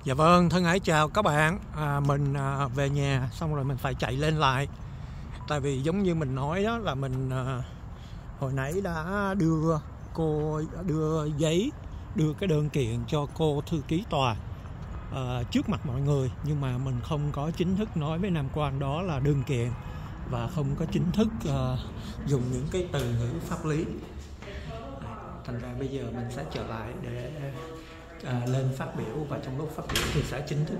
Dạ vâng, thân ái chào các bạn. Mình về nhà xong rồi mình phải chạy lên lại. Tại vì giống như mình nói đó là mình hồi nãy đã đưa giấy, đưa cái đơn kiện cho cô thư ký tòa trước mặt mọi người. Nhưng mà mình không có chính thức nói với Nam Quan đó là đơn kiện và không có chính thức dùng những cái từ ngữ pháp lý. Thành ra bây giờ mình sẽ trở lại để lên phát biểu, và trong lúc phát biểu thì sẽ chính thức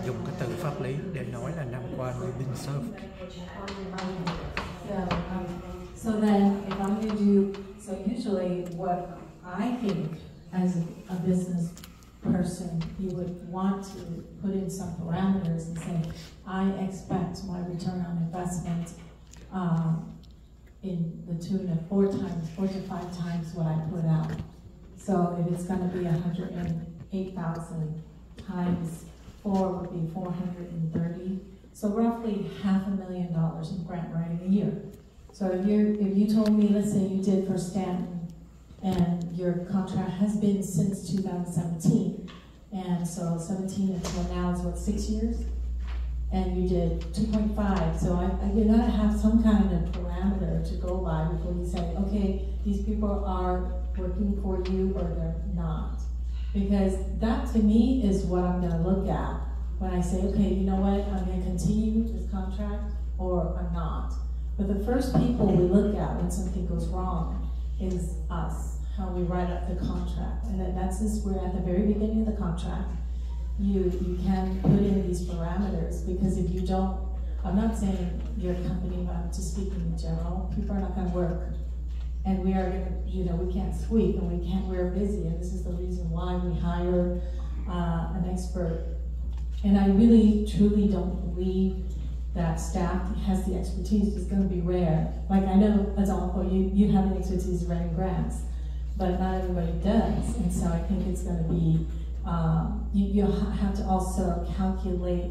dùng cái từ pháp lý để nói là Nam Quan we've been served. So then, if I'm going to do, so usually what I think as a business person, you would want to put in some parameters and say, I expect my return on investment in the tune of 4 to 5 times what I put out. So if it's going to be 108,000 times 4 would be 430. So roughly $500,000 in grant writing a year. So if you told me, let's say you did for Stanton, and your contract has been since 2017, and so 17 until now is what, 6 years? And you did 2.5, so you gotta have some kind of parameter to go by before you say, okay, these people are working for you or they're not. Because that to me is what I'm gonna look at when I say, okay, you know what, I'm gonna continue this contract or I'm not. But the first people we look at when something goes wrong is us, how we write up the contract. And that's just where at the very beginning of the contract, you can put in these parameters, because if you don't, I'm not saying your company, but I'm just speaking in general, people are not gonna work. And we are gonna, we can't sweep and we're busy, and this is the reason why we hire an expert. And I really, truly don't believe that staff has the expertise. It's gonna be rare. Like I know, Adolfo, you have the expertise writing grants, but not everybody does. And so I think it's gonna be, you'll have to also calculate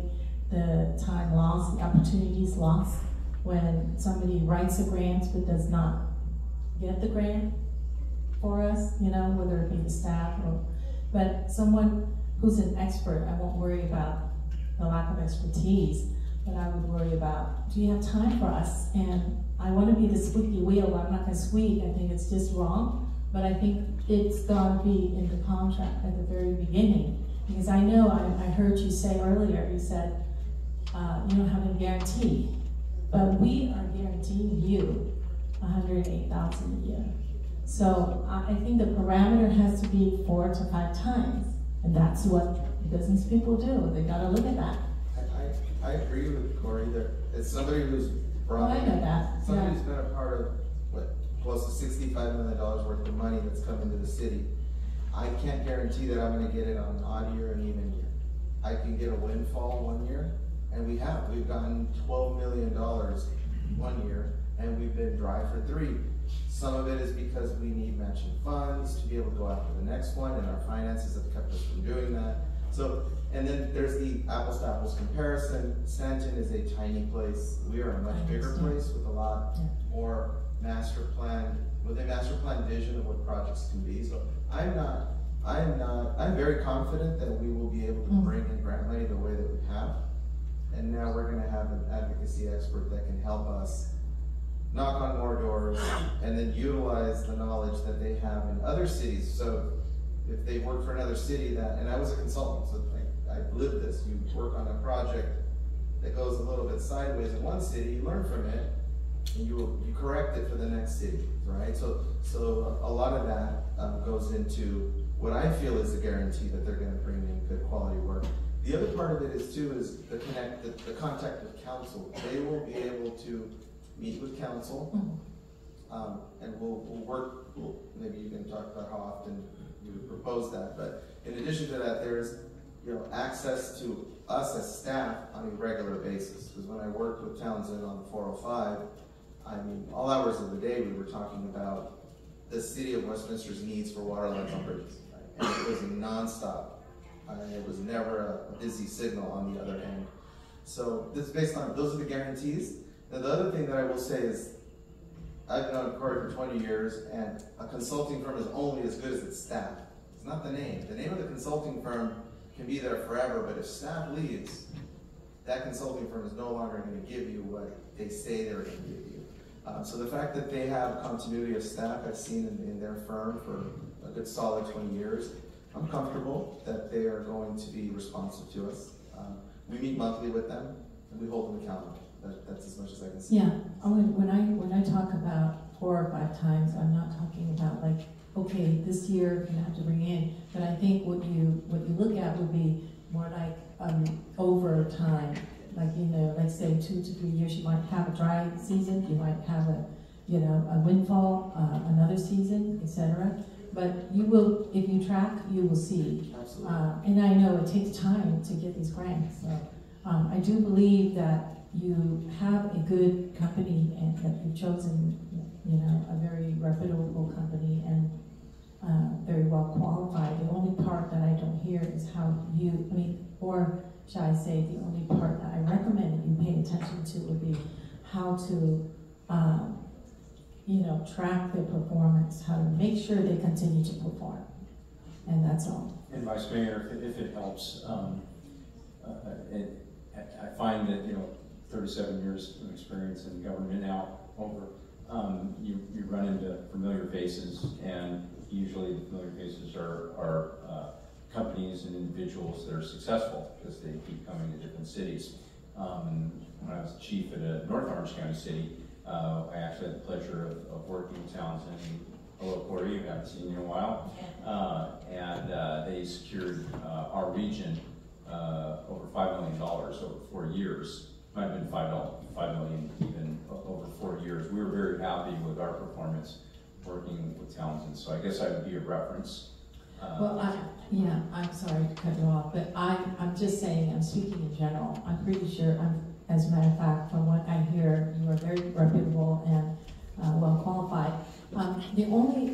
the time lost, the opportunities lost when somebody writes a grant but does not get the grant for us, whether it be the staff but someone who's an expert. I won't worry about the lack of expertise, but I would worry about, do you have time for us? And I want to be the squeaky wheel, but I'm not going to squeak. I think it's just wrong, but I think it's got to be in the contract at the very beginning. Because I know, I heard you say earlier, you said you don't have a guarantee, but we are guaranteeing you 108,000 a year. So I think the parameter has to be 4 to 5 times, and that's what business people do. They got to look at that. I agree with Corey that it's somebody who's brought I know that. Somebody who's been a part of close to $65 million worth of money that's come into the city. I can't guarantee that I'm going to get it on an odd year and even year. I can get a windfall one year, and we've gotten $12 million one year, and we've been dry for 3. Some of it is because we need matching funds to be able to go after the next one, and our finances have kept us from doing that. So, and then there's the apples to apples comparison. Stanton is a tiny place. We are a much bigger place with a lot more master plan vision of what projects can be. So I'm very confident that we will be able to bring in grant money the way that we have. And now we're going to have an advocacy expert that can help us knock on more doors and then utilize the knowledge that they have in other cities. So if they work for another city and I was a consultant, so I lived this. You work on a project that goes a little bit sideways in one city, you learn from it, and you correct it for the next city, right? So a lot of that goes into what I feel is a guarantee that they're going to bring in good quality work. The other part of it is the contact with council. They will be able to meet with council, and we'll work. Maybe you can talk about how often you would propose that. But in addition to that, there's access to us as staff on a regular basis. Because when I worked with Townsend on the 405, I mean, all hours of the day we were talking about the city of Westminster's needs for water lines on bridges, right? And it was nonstop. It was never a busy signal on the other end. So this is based on, those are the guarantees. Now the other thing that I will say is, I've known Corey for 20 years, and a consulting firm is only as good as its staff. It's not the name. The name of the consulting firm can be there forever, but if staff leaves, that consulting firm is no longer going to give you what they say they're going to give you. So the fact that they have continuity of staff, I've seen in their firm for a good solid 20 years, I'm comfortable that they are going to be responsive to us. We meet monthly with them, and we hold them accountable. That's as much as I can say. Yeah, when I talk about 4 or 5 times, I'm not talking about like, okay, this year you're gonna have to bring in, but I think what you look at would be more like over time. Like, you know, let's say 2 to 3 years, you might have a dry season, you might have a windfall, another season, etc. But you will, if you track, you will see. Absolutely. And I know it takes time to get these grants. So I do believe that you have a good company and that you've chosen, you know, a very reputable company and very well qualified. The only part that I don't hear is how you, or should I say, the only part that I recommend that you pay attention to would be how to, you know, track their performance, how to make sure they continue to perform. And that's all. And Vice Mayor, if it helps, I find that, you know, 37 years of experience in government now over, you run into familiar faces, and usually the familiar faces are companies and individuals that are successful because they keep coming to different cities. When I was chief at a North Orange County city, I actually had the pleasure of working with Townsend. Hello, Corey, I haven't seen you in a while. And they secured our region over $5 million over 4 years. Might have been $5 million even over 4 years. We were very happy with our performance working with Townsend. So I guess I would be a reference. Well, I'm sorry to cut you off, but I'm just saying, I'm speaking in general. I'm pretty sure, as a matter of fact, from what I hear, you are very reputable and well qualified. The only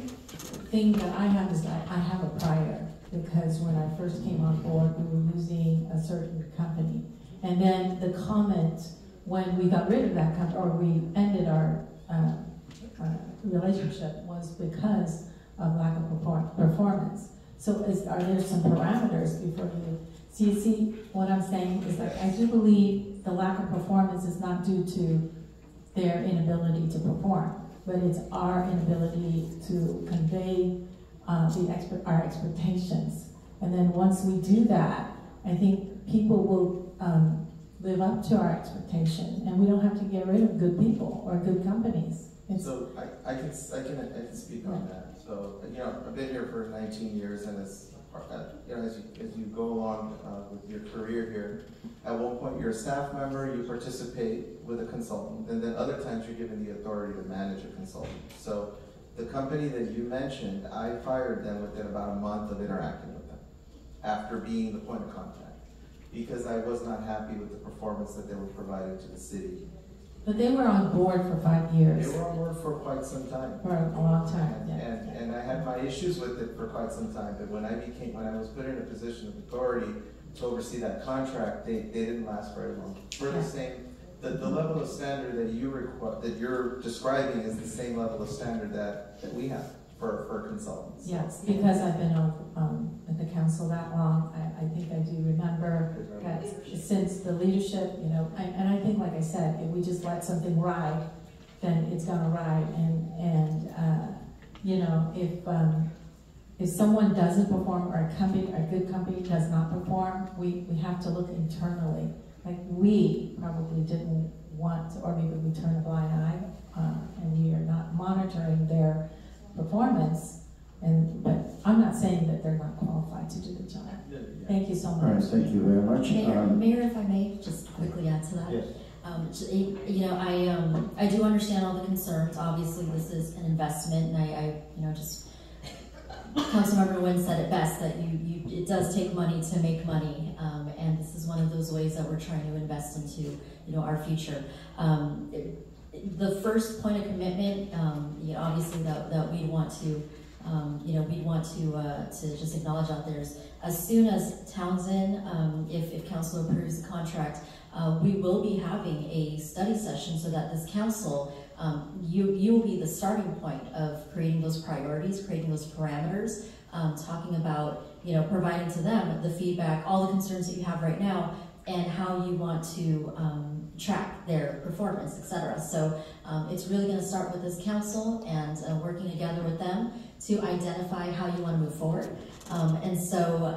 thing that I have is that I have a prior, because when I first came on board, we were using a certain company. And then the comment when we got rid of that company, or we ended our relationship, was because of lack of performance. So are there some parameters before you see what I'm saying is that I do believe the lack of performance is not due to their inability to perform, but it's our inability to convey our expectations. And then once we do that, I think people will live up to our expectation, and we don't have to get rid of good people or good companies. So I can speak on that. So, you know, I've been here for 19 years, and it's, you know, as you go along with your career here, at one point you're a staff member, you participate with a consultant, and then other times you're given the authority to manage a consultant. So the company that you mentioned, I fired them within about a month of interacting with them, after being the point of contact, because I was not happy with the performance that they were providing to the city. But they were on board for 5 years. They were on board for quite some time. For a long time, yeah. And I had my issues with it for quite some time, but when I was put in a position of authority to oversee that contract, they didn't last very long. For the same, the level of standard that you're describing is the same level of standard that we have for consultants. Yes, because I've been on at the council that long, I think I do remember that since the leadership, you know, and I think, like I said, if we just let something ride, then it's gonna ride. And you know, if someone doesn't perform, or a good company does not perform, we have to look internally. Like, we probably didn't want, or maybe we turn a blind eye, and we are not monitoring their performance. But I'm not saying that they're not qualified to do the job. Thank you so much. All right, thank you very much. Mayor, if I may just quickly add to that. Yes. You know, I do understand all the concerns. Obviously, this is an investment, and I you know, just Councilmember Nguyen said it best, that it does take money to make money, and this is one of those ways that we're trying to invest into, you know, our future. The first point of commitment, you know, obviously that we want to. You know, we want to just acknowledge out there is, as soon as Townsend, if council approves the contract, we will be having a study session so that this council, you will be the starting point of creating those priorities, creating those parameters, talking about, providing to them the feedback, all the concerns that you have right now, and how you want to track their performance, etc. So it's really going to start with this council and working together with them to identify how you want to move forward. And so,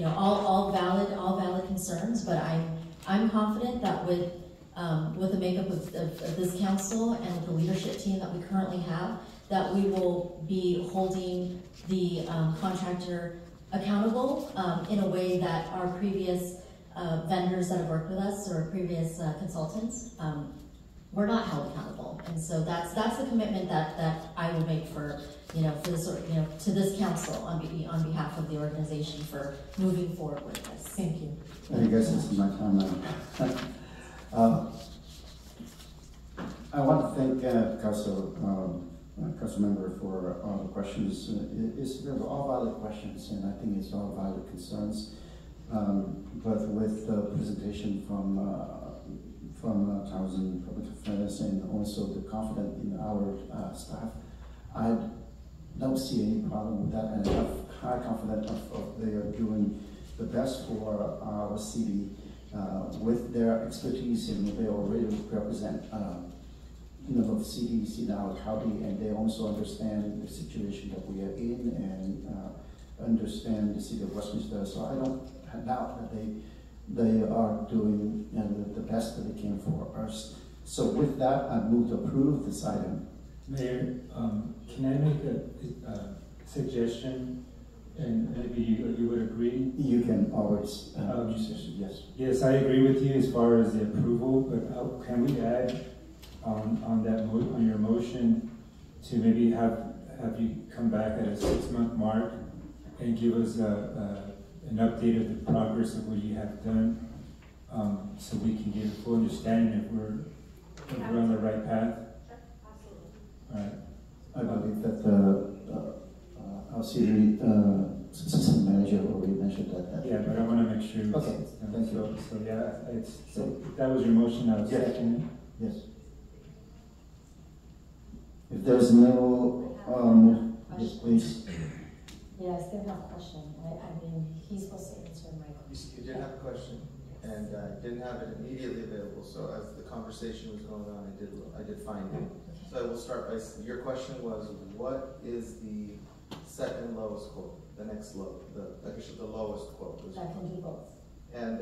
all valid concerns, but I'm confident that with the makeup of this council and with the leadership team that we currently have, that we will be holding the contractor accountable in a way that our previous vendors that have worked with us or previous consultants were not held accountable. And so that's the commitment that I will make for this to this council on behalf of the organization for moving forward with this. Thank you. I guess it's my time now. I want to thank council member for all the questions. They're all valid questions, and I think it's all valid concerns. But with the presentation from Townsend Public Affairs and also the confidence in our staff, I don't see any problem with that, and I have high confidence of they are doing the best for our city with their expertise, and they already represent the cities in our county, and they also understand the situation that we are in and understand the city of Westminster. So I don't doubt that they are doing the best that they can for us. So with that, I move to approve this item. Mayor, can I make a suggestion, and maybe you would agree? You can always yes. Yes, I agree with you as far as the approval, but can we add on your motion to maybe have you come back at a 6-month mark and give us an update of the progress of what you have done, so we can get a full understanding if we're on the right path? All right. I believe that our city assistant manager already mentioned that. Yeah, but I want to make sure. Okay, thank you. So yeah, so that was your motion. I was seconding. Yes. If there's no, yes, please. Yeah, I still have a question. I mean, he's supposed to answer my question. You did have a question, and didn't have it immediately available. So as the conversation was going on, I did find it. So I will start by, your question was, what is the second lowest quote? The next low, the lowest quote. That can do both. And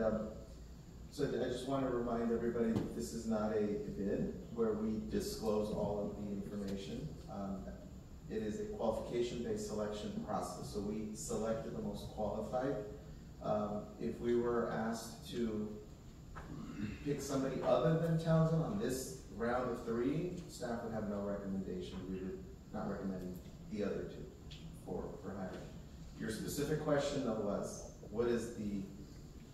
so I just want to remind everybody that this is not a bid where we disclose all of the information. It is a qualification-based selection process. So we selected the most qualified. If we were asked to pick somebody other than Townsend on this round of 3, staff would have no recommendation. We would not recommend the other 2 for hiring. Your specific question though was, what is the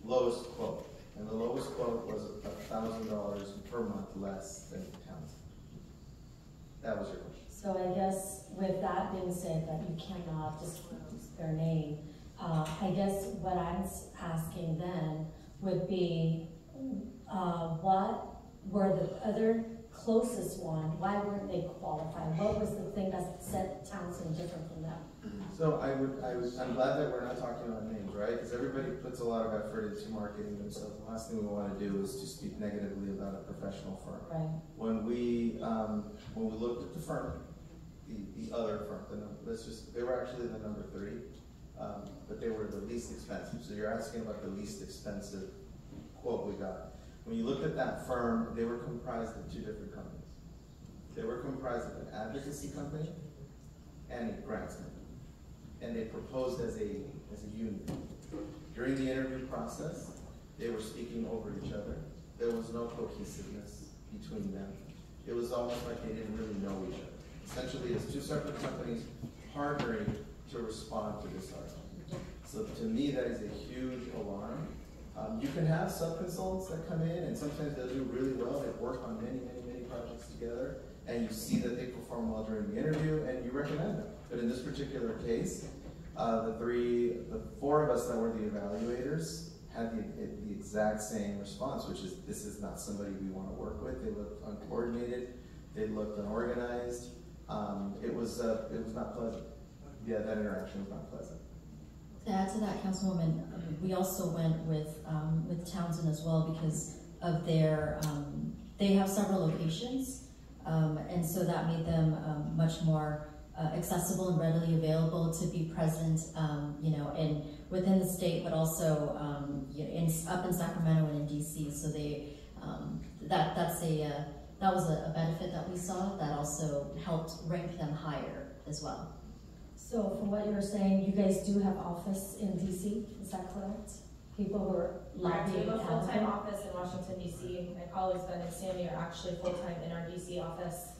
lowest quote? And the lowest quote was $1,000 per month less than Townsend. That was your question. So I guess with that being said, that you cannot disclose their name, I guess what I'm asking then would be, what were the other closest one? Why weren't they qualified? What was the thing that set Townsend different from them? So I'm glad that we're not talking about names, right? Because everybody puts a lot of effort into marketing themselves. The last thing we want to do is to speak negatively about a professional firm. Right. When we looked at the firm, the other firm, they were actually the number 3, but they were the least expensive. So you're asking about the least expensive quote we got. When you looked at that firm, they were comprised of 2 different companies. They were comprised of an advocacy company and a grants company. And they proposed as a union. During the interview process, they were speaking over each other. There was no cohesiveness between them. It was almost like they didn't really know each other. Essentially, it's 2 separate companies partnering to respond to this article. So to me, that is a huge alarm. You can have sub-consultants that come in, and sometimes they'll do really well. They've worked on many projects together, and you see that they perform well during the interview, and you recommend them. But in this particular case, the 4 of us that were the evaluators had the exact same response, which is, this is not somebody we want to work with. They looked uncoordinated. They looked unorganized. It was not pleasant. Yeah, that interaction was not pleasant. To add to that, Councilwoman, we also went with Townsend as well because of their, they have several locations, and so that made them much more accessible and readily available to be present, you know, within the state, but also up in Sacramento and in DC. So they that was a benefit that we saw that also helped rank them higher as well. So from what you're saying, you guys do have office in DC, is that correct? People who are Correct. We lobbying have a full-time out office in Washington, D.C. My colleagues Ben and Sammy are actually full-time in our D.C. office.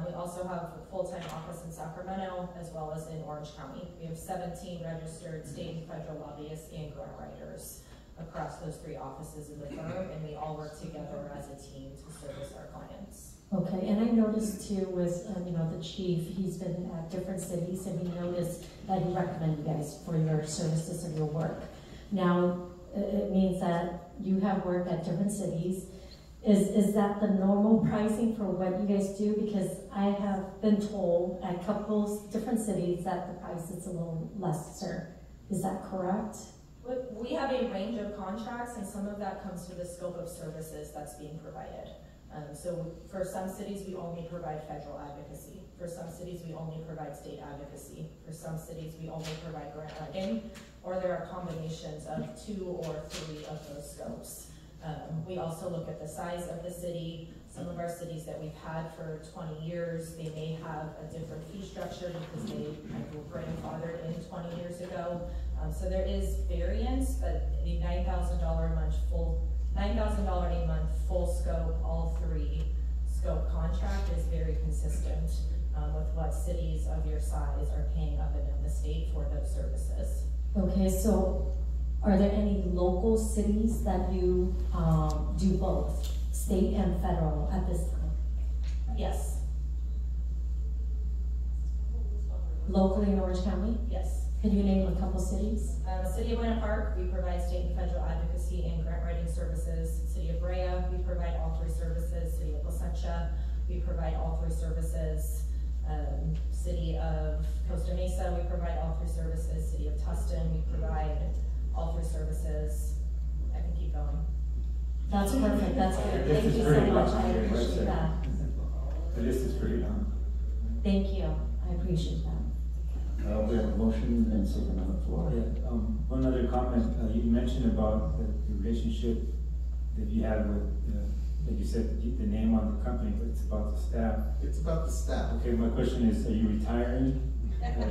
We also have a full-time office in Sacramento as well as in Orange County. We have 17 registered state and federal lobbyists and grant writers across those 3 offices in the firm, and we all work together as a team to service our clients. Okay, and I noticed too with, you know, the chief, he's been at different cities and he noticed that he recommended you guys for your services and your work. Now, it means that you have work at different cities. Is that the normal pricing for what you guys do? Because I have been told at a couple different cities that the price is a little lesser. Is that correct? We have a range of contracts, and some of that comes through the scope of services that's being provided. So for some cities, we only provide federal advocacy. For some cities, we only provide state advocacy. For some cities, we only provide grant writing, or there are combinations of 2 or 3 of those scopes. We also look at the size of the city. Some of our cities that we've had for 20 years, they may have a different fee structure because they were grandfathered in 20 years ago. So there is variance, but the $9,000 a month full scope, all 3 scope contract is very consistent with what cities of your size are paying up and down the state for those services. Okay, so are there any local cities that you do both, state and federal at this time? Yes. Locally in Orange County? Yes. Can you name a couple cities? City of Winter Park, we provide state and federal advocacy and grant writing services. City of Brea, we provide all 3 services. City of Placentia, we provide all 3 services. City of Costa Mesa, we provide all 3 services. City of Tustin, we provide all 3 services. I can keep going. That's perfect, that's good. Thank you so much, I appreciate that. The list is pretty long. Thank you, I appreciate that. We have a motion and second on the floor. Yeah, one other comment. You mentioned about the relationship that you have with, like you said, the name on the company, but it's about the staff. It's about the staff. Okay, my question is, are you retiring? I have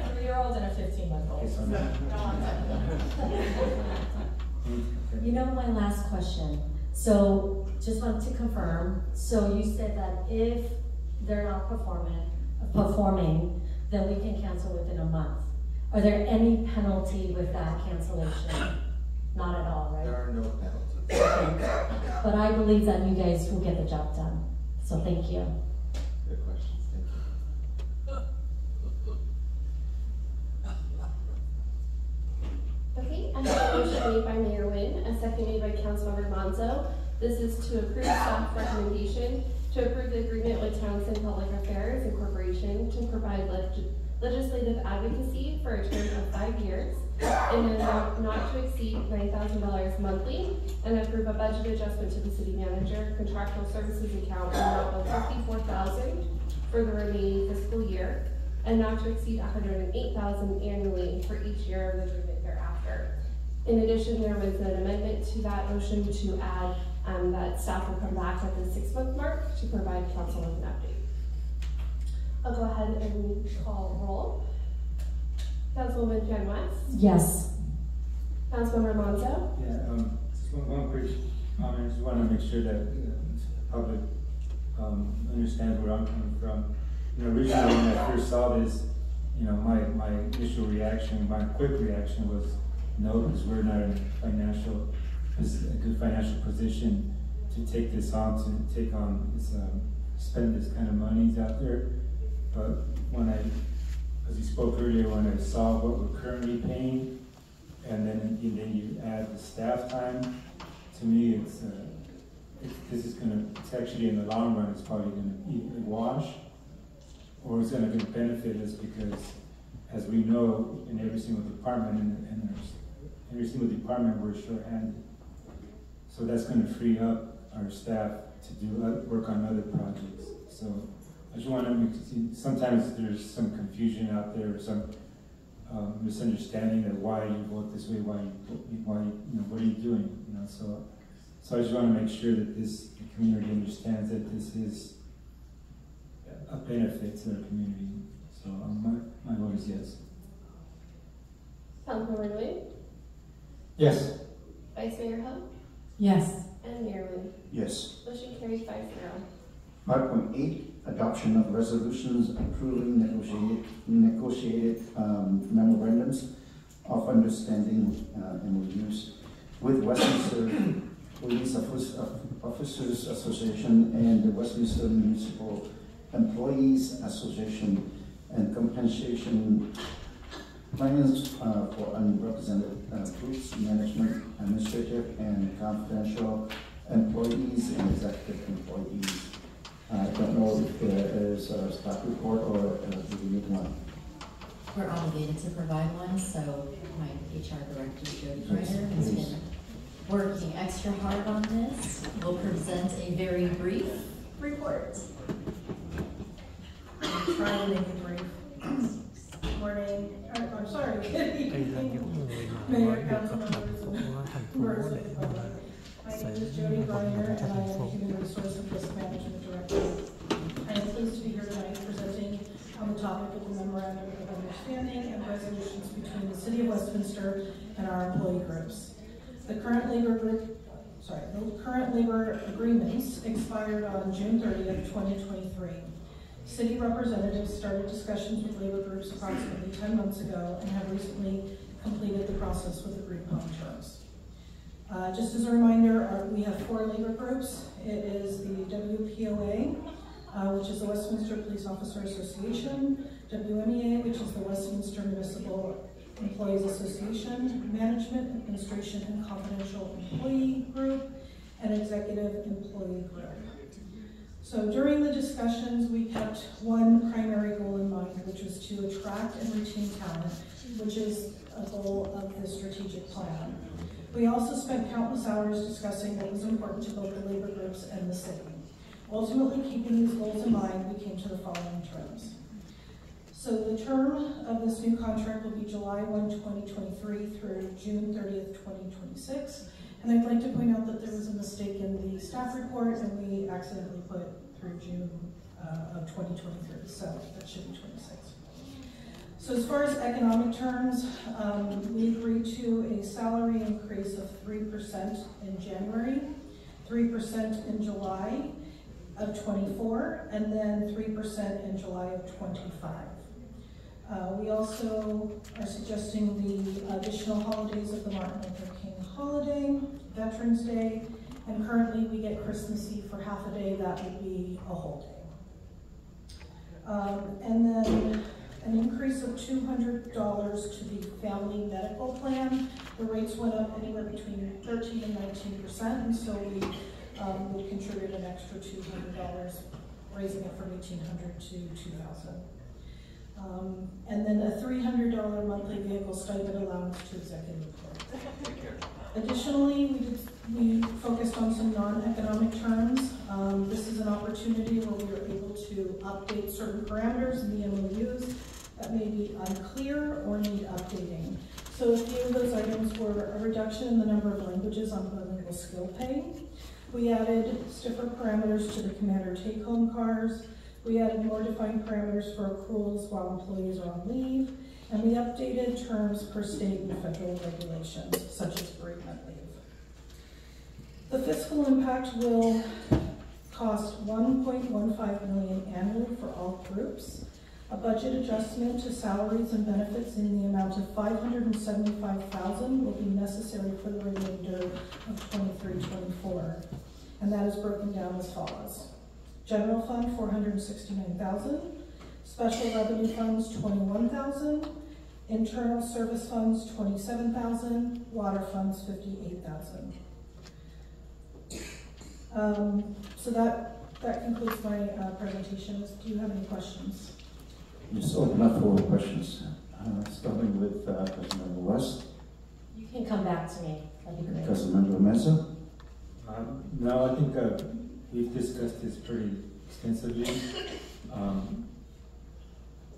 a 3-year-old and a 15-month-old. Okay, so You know, my last question. So, just wanted to confirm. So, you said that if they're not performing, then we can cancel within a month. Are there any penalty with that cancellation? Not at all, right? There are no penalties. But I believe that you guys will get the job done. So, thank you. Good questions, thank you. Okay, I have a motion made by Mayor Nguyen, a second made by Councilmember Monzo. This is to approve staff recommendation to approve the agreement with Townsend Public Affairs Incorporation to provide legislative advocacy for a term of 5 years in an amount not to exceed $9,000 monthly, and approve a budget adjustment to the city manager contractual services account in an amount of $54,000 for the remaining fiscal year, and not to exceed $108,000 annually for each year of the agreement thereafter. In addition, there was an amendment to that motion to add that staff will come back at the 6-month mark to provide council with an update. I'll go ahead and call roll. Councilwoman Jen West? Yes. Councilmember Monzo? Yeah, just one quick comment. I just want to make sure that the public understands where I'm coming from. You know, originally when I first saw this, you know, my initial reaction, my quick reaction was no, because we're not in a good financial position to take this on, to take on this, spend this kind of monies out there. But when as you spoke earlier, when I saw what we're currently paying, and then you add the staff time, to me, it's actually in the long run, it's probably going to either wash, or it's going to benefit us because as we know, in every single department, and every single department we're short-handed. So that's going to free up our staff to do work on other projects. So I just want to, sometimes there's some confusion out there, or some misunderstanding that why you vote this way, why what are you doing, So I just want to make sure that the community understands that this is a benefit to the community. So my vote is yes. Councilmember Nguyen, Yes. Vice Mayor Ho, Yes. and Mayor Wynne. Yes. Motion carries 5-0. 5.8, adoption of resolutions approving negotiated memorandums of understanding MOUs with Westminster Police Officers Association and the Westminster Municipal Employees Association, and compensation plans for unrepresented groups, management, administrative, and confidential employees and executive employees. I don't know if there is a staff report or do we need one? We're obligated to provide one, so my HR director, Jody Greiner, has been working extra hard on this. We'll present a very brief report. Try to make it brief. Morning, I'm sorry, good evening, Mayor, council members, and members of the public. My name is Jody Greiner, and I am the Human Resource and Risk Management Director. I am pleased to be here tonight presenting on the topic of the Memorandum of Understanding and resolutions between the City of Westminster and our employee groups. The current labor agreements expired on June 30th, 2023. City representatives started discussions with labor groups approximately 10 months ago and have recently completed the process with agreed upon terms. Just as a reminder, we have 4 labor groups. It is the WPOA, which is the Westminster Police Officer Association, WMEA, which is the Westminster Municipal Employees Association, Management, Administration, and Confidential Employee Group, and Executive Employee Group. So during the discussions, we kept one primary goal in mind, which was to attract and retain talent, which is a goal of the strategic plan. We also spent countless hours discussing what was important to both the labor groups and the city. Ultimately, keeping these goals in mind, we came to the following terms. So the term of this new contract will be July 1, 2023 through June 30th, 2026. And I'd like to point out that there was a mistake in the staff report, and we accidentally put through June of 2023, so that should be 26. So as far as economic terms, we agreed to a salary increase of 3% in January, 3% in July of 24, and then 3% in July of 25. We also are suggesting the additional holidays of the Martin Luther King holiday, Veterans Day, and currently we get Christmas Eve for half a day. That would be a whole day. And then an increase of $200 to the family medical plan. The rates went up anywhere between 13 and 19%, and so we would contribute an extra $200, raising it from $1,800 to $2,000. And then a $300 monthly vehicle stipend allowance to executive employees. Additionally, we focused on some non-economic terms. This is an opportunity where we were able to update certain parameters in the MOUs that may be unclear or need updating. So a few of those items were a reduction in the number of languages on bilingual skill pay. We added stiffer parameters to the commander take-home cars. We added more defined parameters for accruals while employees are on leave, and we updated terms per state and federal regulations, such as bereavement leave. The fiscal impact will cost $1.15 million annually for all groups. A budget adjustment to salaries and benefits in the amount of $575,000 will be necessary for the remainder of 23-24, and that is broken down as follows. General fund, $469,000. Special revenue funds, $21,000. Internal service funds, $27,000. Water funds, $58,000. So that concludes my presentation. Do you have any questions? Just open up for questions. Starting with Councilmember West, You can come back to me, that'd be great. Councilmember Mesa. No, I think we've discussed this pretty extensively.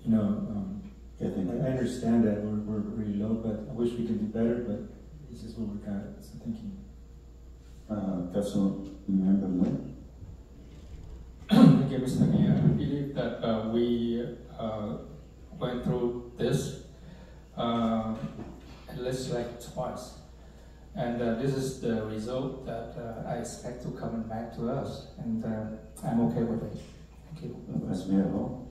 Yeah, thank you. I understand that we're pretty low, but I wish we could do better, but this is what we got, so thank you. Councilmember Nguyen. Thank you, Mr. Mayor. I believe that we went through this at least like twice. And this is the result that I expect to come back to us, and I'm okay with it. Thank you. Vice Mayor Ho.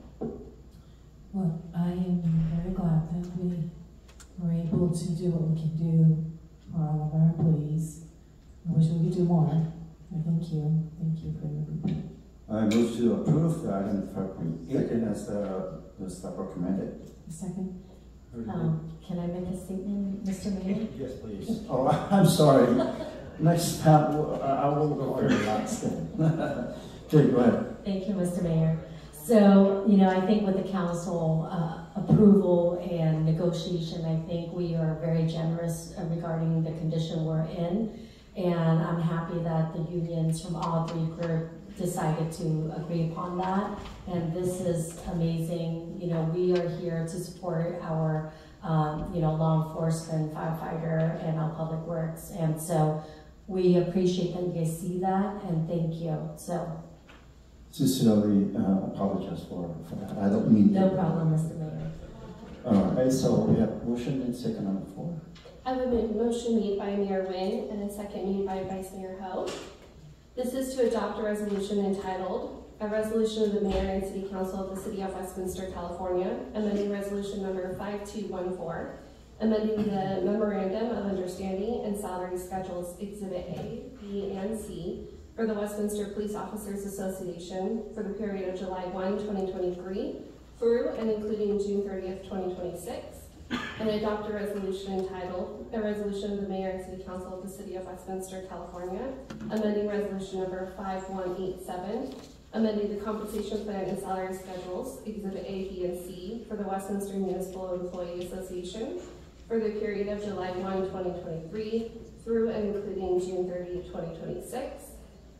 Well, I am very glad that we were able to do what we can do for all of our employees. I wish we could do more. Thank you. Thank you for your input. I move to approve the item 5.8 as the staff recommended. A second? Can I make a statement, Mr. Mayor? Yes, please. Oh, I'm sorry. Next time, I will go very last then. Okay, go ahead. Thank you, Mr. Mayor. So, I think with the council approval and negotiation, I think we are very generous regarding the condition we're in. And I'm happy that the unions from all three groups decided to agree upon that. And this is amazing. We are here to support our, law enforcement, firefighter, and our public works. And so we appreciate that you guys see that, and thank you. So. Sincerely apologize for that. I don't mean No problem, Mr. Mayor. All right, so we have motion and second on the floor. I have a motion made by Mayor Nguyen and a second made by Vice Mayor Ho. This is to adopt a resolution entitled, "A Resolution of the Mayor and City Council of the City of Westminster, California, amending Resolution Number 5214, amending the Memorandum of Understanding and Salary Schedules Exhibit A, B, and C for the Westminster Police Officers Association for the period of July 1, 2023 through and including June 30th, 2026, and adopt a resolution entitled, "A Resolution of the Mayor and City Council of the City of Westminster, California, amending Resolution Number 5187, amending the Compensation Plan and Salary Schedules, Exhibit A, B, and C for the Westminster Municipal Employee Association for the period of July 1, 2023 through and including June 30, 2026,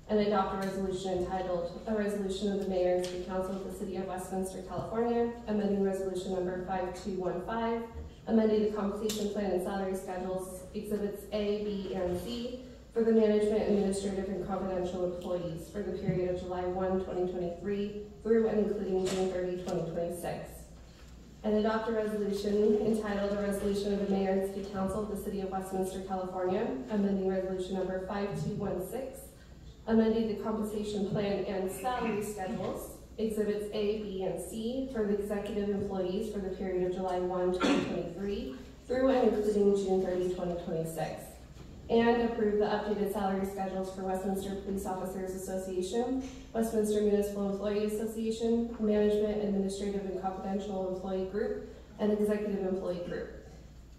and adopt a resolution entitled, "A Resolution of the Mayor and City Council of the City of Westminster, California, amending Resolution Number 5215, amending the Compensation Plan and Salary Schedules, Exhibits A, B, and C for the management, administrative, and confidential employees for the period of July 1, 2023 through and including June 30, 2026. And adopt a resolution entitled, "A Resolution of the Mayor and City Council of the City of Westminster, California, amending Resolution Number 5216, amending the Compensation Plan and Salary Schedules, Exhibits A, B, and C for the executive employees for the period of July 1, 2023 through and including June 30, 2026. And approve the updated salary schedules for Westminster Police Officers Association, Westminster Municipal Employee Association, Management, Administrative, and Confidential Employee Group, and Executive Employee Group.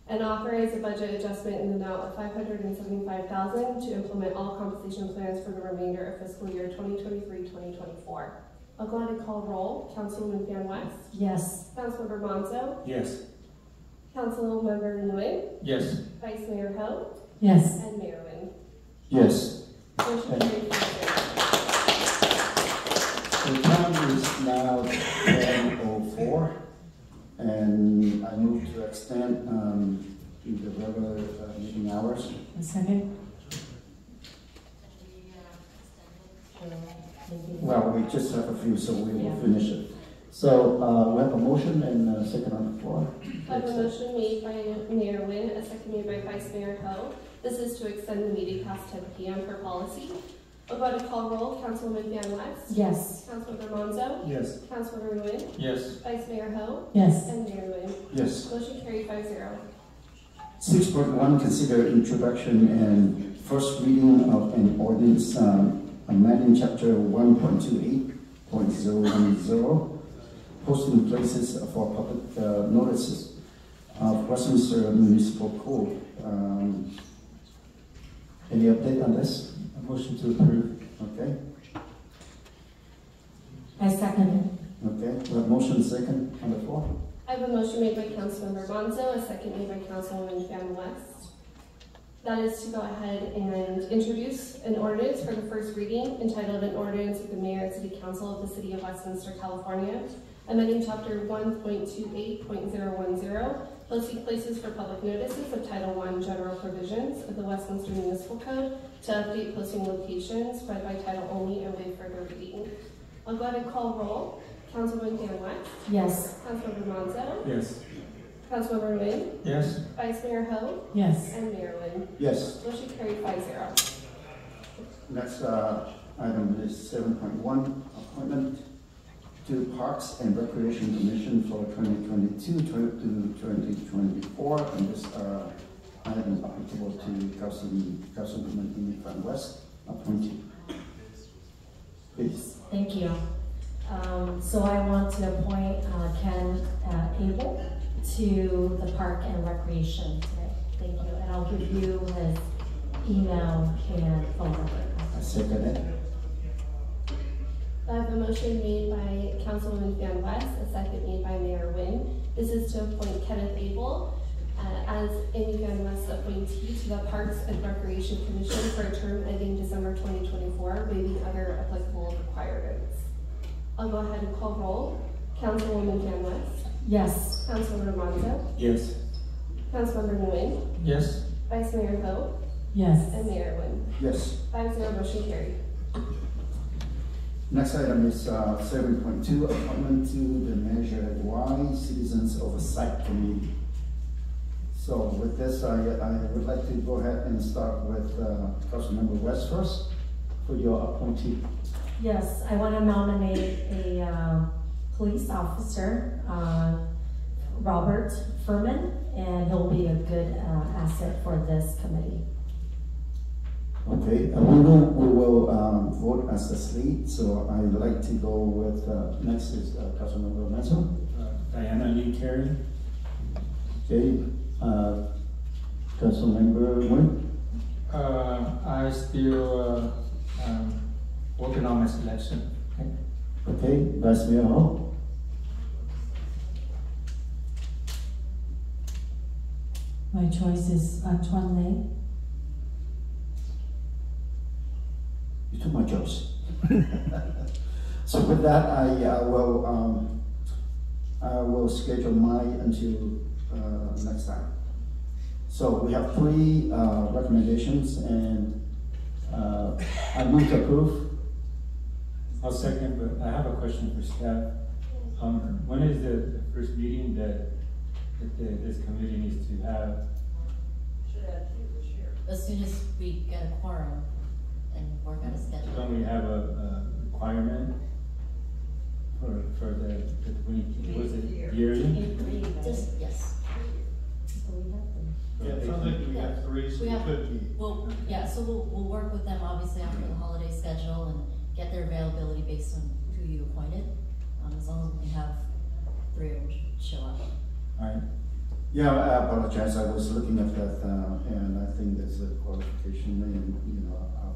And authorize a budget adjustment in the amount of $575,000 to implement all compensation plans for the remainder of fiscal year 2023-2024. I'll go ahead and call roll. Councilwoman Fan West. Yes. Councilmember Monzo. Yes. Councilmember Nguyen. Yes. Vice Mayor Ho. Yes. And Mayor Nguyen. Yes. Motion carried. The time is now 10:04, and I move to extend the regular meeting hours. A second? Well, we just have a few, so we will finish it. So we have a motion and a second on the floor. I have a motion made by Mayor Nguyen, a second made by Vice Mayor Ho. This is to extend the meeting past 10 p.m. for policy. We'll go to call roll. Councilwoman Fan West. Yes. Councilmember Monzo. Yes. Councilmember Nguyen. Yes. Vice Mayor Ho. Yes. And Mayor Nguyen. Yes. Motion carried 5-0. 6.1, consider introduction and first reading of an ordinance amending chapter 1.28.010, posting places for public notices of Westminster Municipal Code. Any update on this? A motion to approve. Okay. I second it. Okay. We have motion second on the floor. I I have a motion made by Councilmember Monzo, a second made by Councilwoman Fan West. That is to go ahead and introduce an ordinance for the first reading entitled an ordinance of the Mayor and City Council of the City of Westminster, California, amending Chapter 1.28.010, posting places for public notices of Title I General Provisions of the Westminster Municipal Code to update posting locations read by title only and waive further reading. I'll go ahead and call roll. Councilwoman Dan West. Yes. Councilmember Monzo. Yes. Councilmember Nguyen. Yes. Vice Mayor Ho. Yes. And Mayor Nguyen. Yes. Motion carried 5-0. Next item is 7.1, appointment to Parks and Recreation Commission for 2022 to 2024, and this item is applicable to Councilwoman Fan West appointee. Please. Thank you. So I want to appoint Ken Abel to the Park and Recreation today. Thank you. And I'll give you his email and phone number. I second it. I have a motion made by Councilwoman Fan West, a second made by Mayor Nguyen. This is to appoint Kenneth Abel as Amy Fan West's appointee to the Parks and Recreation Commission for a term ending December 2024, waiving other applicable requirements. I'll go ahead and call roll. Councilwoman Fan West. Yes. Councilmember Monzo. Yes. Councilmember Nguyen. Yes. Vice Mayor Ho. Yes. And Mayor Nguyen. Yes. 5-0, motion carried. Next item is 7.2, appointment to the Measure Y Citizens Oversight Committee. So with this, I would like to go ahead and start with Councilmember West first for your appointee. Yes, I want to nominate a police officer, Robert Furman, and he'll be a good asset for this committee. Okay, we will vote as a slate, so I would like to go with, next is Councilmember Manzo. Diana Lee Carey. Okay, Councilmember Nguyen. I still working on my selection. Okay. Okay, Vice Mayor Ho. My choice is Tuan Lei. You took my choice. So with that, I will schedule mine until next time. So we have 3 recommendations, and I move to approve. I'll second, but I have a question for staff. When is the first meeting that this committee needs to have? As soon as we get a quorum and work out a schedule. Don't we have a requirement for the was it yearly? Just, yes. Yeah, it sounds like we have 3, so We it have- could be. Well, yeah, so we'll work with them obviously after the holiday schedule and get their availability based on who you appointed. As long as we have 3 of them show up. All right. Yeah, I apologize. I was looking at that, and I think there's a qualification, and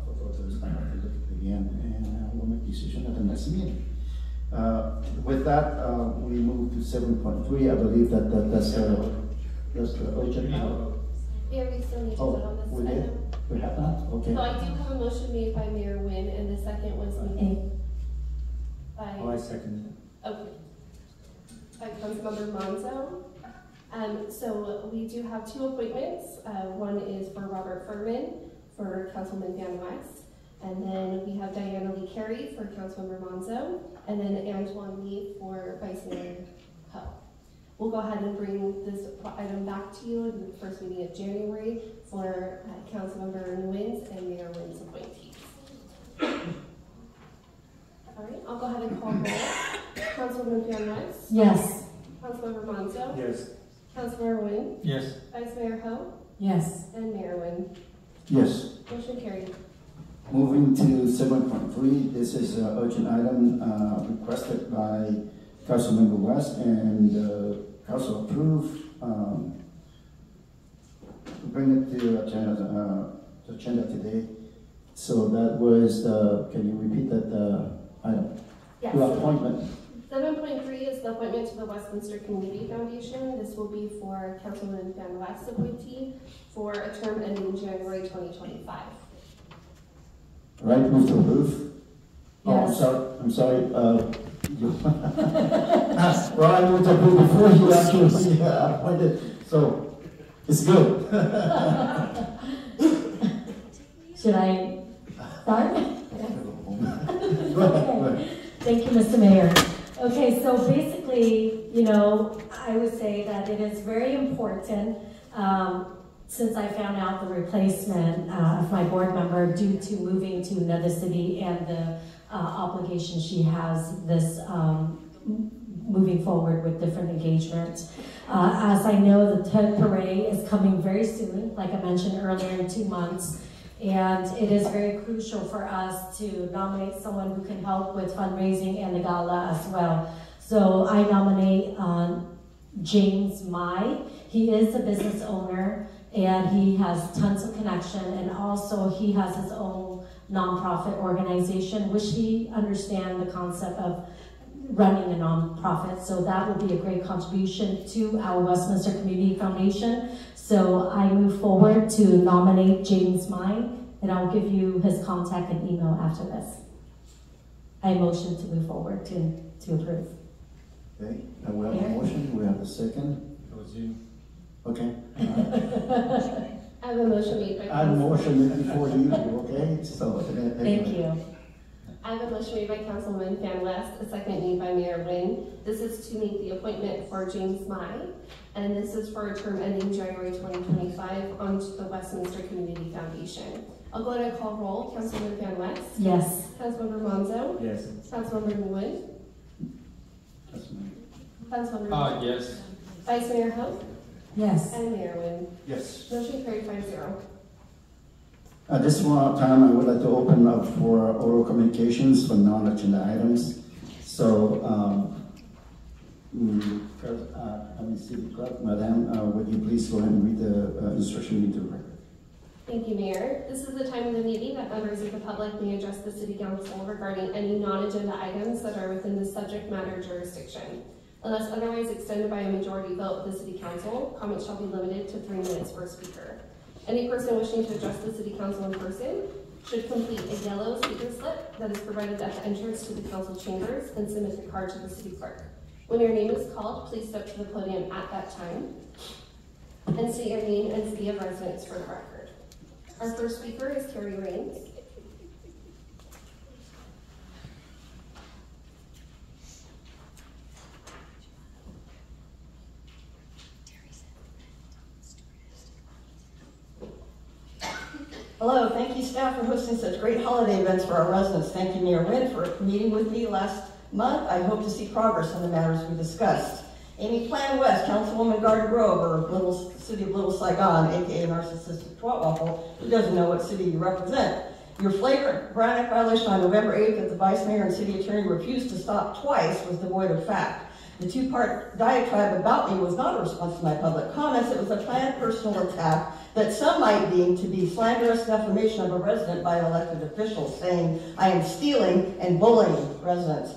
for those, I have to look at it again, and we'll make a decision at the next meeting. With that, we move to 7.3. I believe that's the urgent. Yeah, we still need to vote on this we did? item. We have that? Okay. So I do have a motion made by Mayor Nguyen, and the second was made by, Oh, I second okay, by Councilmember Monzo. So we do have 2 appointments. One is for Robert Furman for Councilman Van West, and then we have Diana Lee Carey for Councilmember Monzo, and then Antoine Lee for Vice Mayor Ho. We'll go ahead and bring this item back to you in the first meeting of January for Councilmember Nguyen's and Mayor Nguyen's appointees. All right, I'll go ahead and call roll. Councilwoman Van West. Yes. Councilmember Monzo. Yes. Councilmember Nguyen. Yes. Vice Mayor Ho. Yes. And Mayor Nguyen. Yes. Motion carried. Moving to 7.3, this is an urgent item requested by Councilmember West, and Council approved to bring it to agenda today. So that was can you repeat that item? Yes. The appointment. The 7.3 is the appointment to the Westminster Community Foundation. This will be for Councilwoman Van West's appointee for a term ending January 2025. Right, move to approve. Yes. Oh, I'm sorry. Well, I moved to approve before you actually appointed, so it's good. Should I start? Go ahead. Thank you, Mr. Mayor. Okay, so basically, you know, I would say that it is very important, since I found out the replacement of my board member due to moving to another city and the obligation she has this moving forward with different engagements. As I know, the TED Parade is coming very soon, like I mentioned earlier, in 2 months. And it is very crucial for us to nominate someone who can help with fundraising and the gala as well. So I nominate James Mai. He is a business owner and he has tons of connection, and also he has his own nonprofit organization, which he understands the concept of running a nonprofit. So that will be a great contribution to our Westminster Community Foundation. So I move forward to nominate James Mai, and I'll give you his contact and email after this. I motion to move forward to approve. Okay, and we have a motion, we have a second. It was you. Okay. I have a motion made by I have a motion before you, okay? So, Thank you. I have a motion made by Councilwoman Van West, a second made by Mayor Wynn. This is to make the appointment for James Mai, and this is for a term ending January 2025 onto the Westminster Community Foundation. I'll go ahead and call roll. Councilwoman Van West? Yes. Councilmember Monzo? Yes. Councilmember Nguyen? Councilmember Yes. Vice Mayor Hope? Yes. And Mayor Wynn. yes. Motion carried 5-0. At this time, I would like to open up for oral communications for non-agenda items. So, let me see, Madam, would you please go ahead and read the instruction into the record? Thank you, Mayor. This is the time of the meeting that members of the public may address the City Council regarding any non-agenda items that are within the subject matter jurisdiction. Unless otherwise extended by a majority vote of the City Council, comments shall be limited to 3 minutes per speaker. Any person wishing to address the City Council in person should complete a yellow speaker slip that is provided at the entrance to the Council chambers and submit the card to the City Clerk. When your name is called, please step to the podium at that time and state your name and city of residence for the record. Our first speaker is Carrie Raines. Hello, thank you staff for hosting such great holiday events for our residents. Thank you Mayor Wynn for meeting with me last month. I hope to see progress on the matters we discussed. Amy Plan West, Councilwoman Garden Grove, or City of Little Saigon, aka Narcissistic Twat Waffle, who doesn't know what city you represent. Your flagrant Brown Act violation on November 8th that the Vice Mayor and City Attorney refused to stop twice was devoid of fact. The 2-part diatribe about me was not a response to my public comments. It was a planned personal attack that some might deem to be slanderous defamation of a resident by elected officials, saying I am stealing and bullying residents.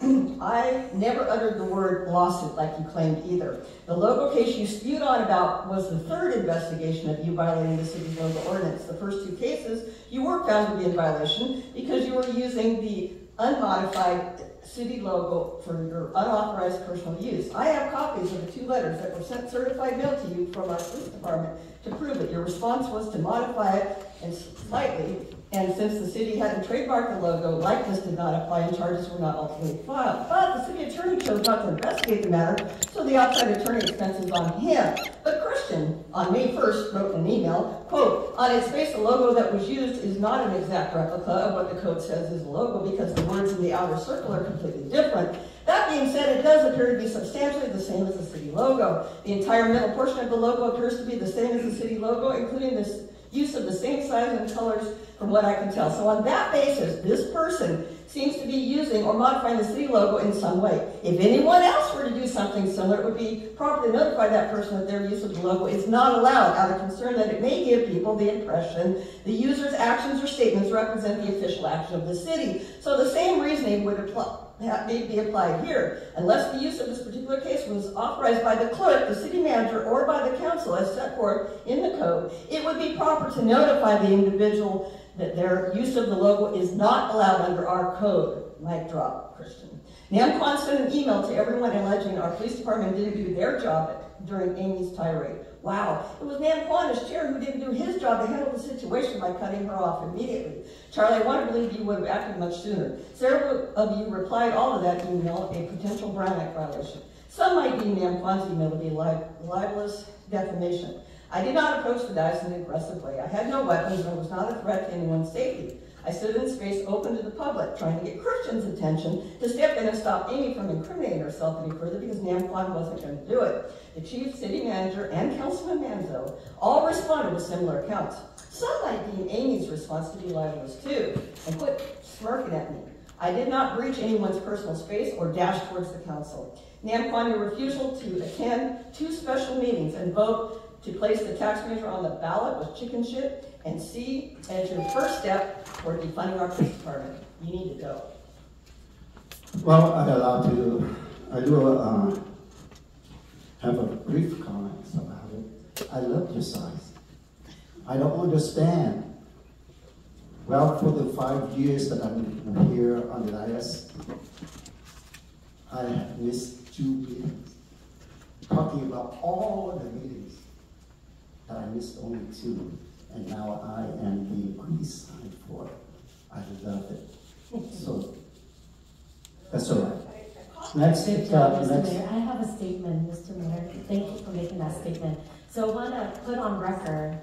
I never uttered the word lawsuit like you claimed either. The logo case you spewed on about was the 3rd investigation of you violating the city's logo ordinance. The first 2 cases, you were found to be in violation because you were using the unmodified city logo for your unauthorized personal use. I have copies of the 2 letters that were sent certified mail to you from our police department to prove it. Your response was to modify it and slightly, and since the city hadn't trademarked the logo, likeness did not apply and charges were not ultimately filed. But the city attorney chose not to investigate the matter, so the outside attorney expenses on him. But Christian, on May 1st, wrote in an email, quote, on its face, the logo that was used is not an exact replica of what the code says is the logo because the words in the outer circle are completely different. That being said, it does appear to be substantially the same as the city logo. The entire middle portion of the logo appears to be the same as the city logo, including this use of the same size and colors from what I can tell. So on that basis, this person seems to be using or modifying the city logo in some way. If anyone else were to do something similar, it would be proper to notify that person that their use of the logo is not allowed out of concern that it may give people the impression the user's actions or statements represent the official action of the city. So the same reasoning would apply that may be applied here. Unless the use of this particular case was authorized by the clerk, the city manager, or by the council as set forth in the code, it would be proper to notify the individual that their use of the logo is not allowed under our code. Mic drop, Christian. Nam Quan sent an email to everyone alleging our police department didn't do their job during Amy's tirade. Wow, it was Nam Quan as chair who didn't do his job to handle the situation by cutting her off immediately. Charlie, I want to believe you would have acted much sooner. Several of you replied all to that email, a potential Brown Act violation. Some might deem Nam Quan's email to be libelous defamation. I did not approach the guys in an aggressive way. I had no weapons and was not a threat to anyone's safety. I stood in space open to the public, trying to get Christian's attention to step in and stop Amy from incriminating herself any further because Nam Quan wasn't going to do it. The chief, city manager, and Councilman Manzo all responded with similar accounts. Some might deem Amy's response to be libelous too, and quit smirking at me. I did not breach anyone's personal space or dash towards the council. Nam Quan, your refusal to attend 2 special meetings and vote to place the tax measure on the ballot was chicken shit, and see as your first step toward defunding our police department. You need to go. Well, I do have a brief comment about it. I love your size. I don't understand. Well, for the 5 years that I'm here on the IS, I have missed 2 meetings. Talking about all the meetings that I missed only 2, and now I am being criticized for it. I love it. So, that's all right. Next, Good job, Mr. Mayor. I have a statement, Mr. Mayor. Thank you for making that statement. So I want to put on record,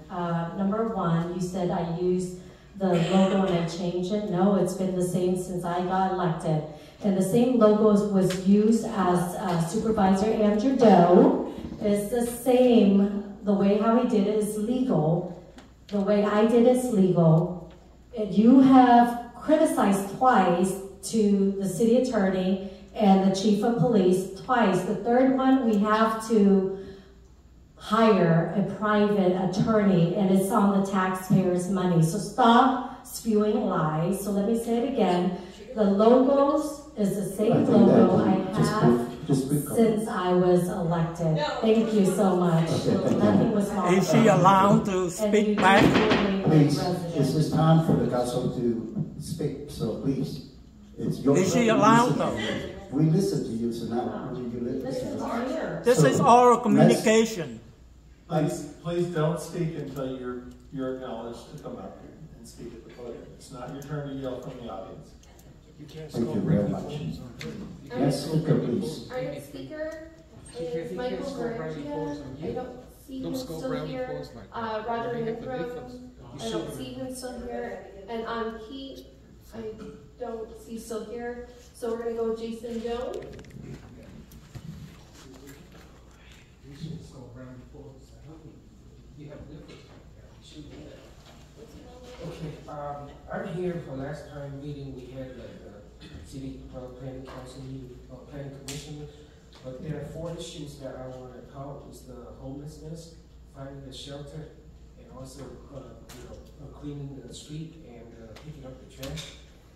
number 1, you said I used the logo and I changed it. No, it's been the same since I got elected. And the same logo was used as Supervisor Andrew Doe. It's the same. The way how he did it is legal. The way I did it is legal. You have criticized twice to the city attorney and the chief of police twice. The third one, we have to hire a private attorney, and it's on the taxpayers' money. So stop spewing lies. So let me say it again. The logos is the same logo I have since I was elected. Thank you so much. Nothing was wrong. Is she allowed to speak back? Please, this is time for the council to speak, so please. It's your Is she allowed though? We listen to you, so now you listen to us. This is oral communication. Please don't speak until you're acknowledged to come up here and speak at the podium. It's not your turn to yell from the audience. Thank you very much. Yes, speaker, please. Our next speaker is Michael Garcia. I don't see him still here. Roger Nithram, I don't see him still here. And on Keith, I don't see still here. So we're going to go with Jason Jones. Okay, I'm here for last time meeting we had the city planning council meeting, planning commission, but there are 4 issues that I want to call. Is the homelessness, finding the shelter, and also cleaning the street and picking up the trash.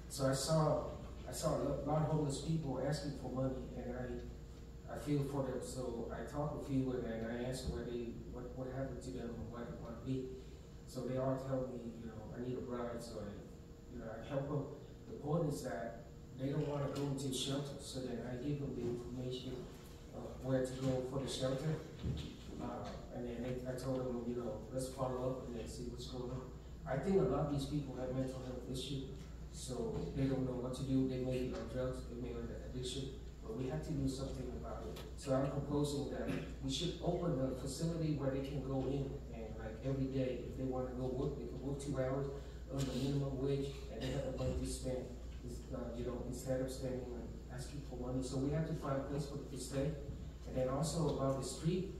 So I saw a lot of homeless people asking for money, and I feel for them. So I talked with you and I asked what happened to them and why they want to be. So they all tell me, I need a bride, so I help them. The point is that they don't want to go into shelter, so then I give them the information of where to go for the shelter. And then I told them, let's follow up and then see what's going on. I think a lot of these people have mental health issues, so they don't know what to do. They may be on drugs, they may have an addiction, but we have to do something about it. So I'm proposing that we should open a facility where they can go in and every day, if they want to go work, they can work 2 hours on the minimum wage, and they have a money to spend, instead of spending and asking for money. So we have to find a place for them to stay. And then also about the street,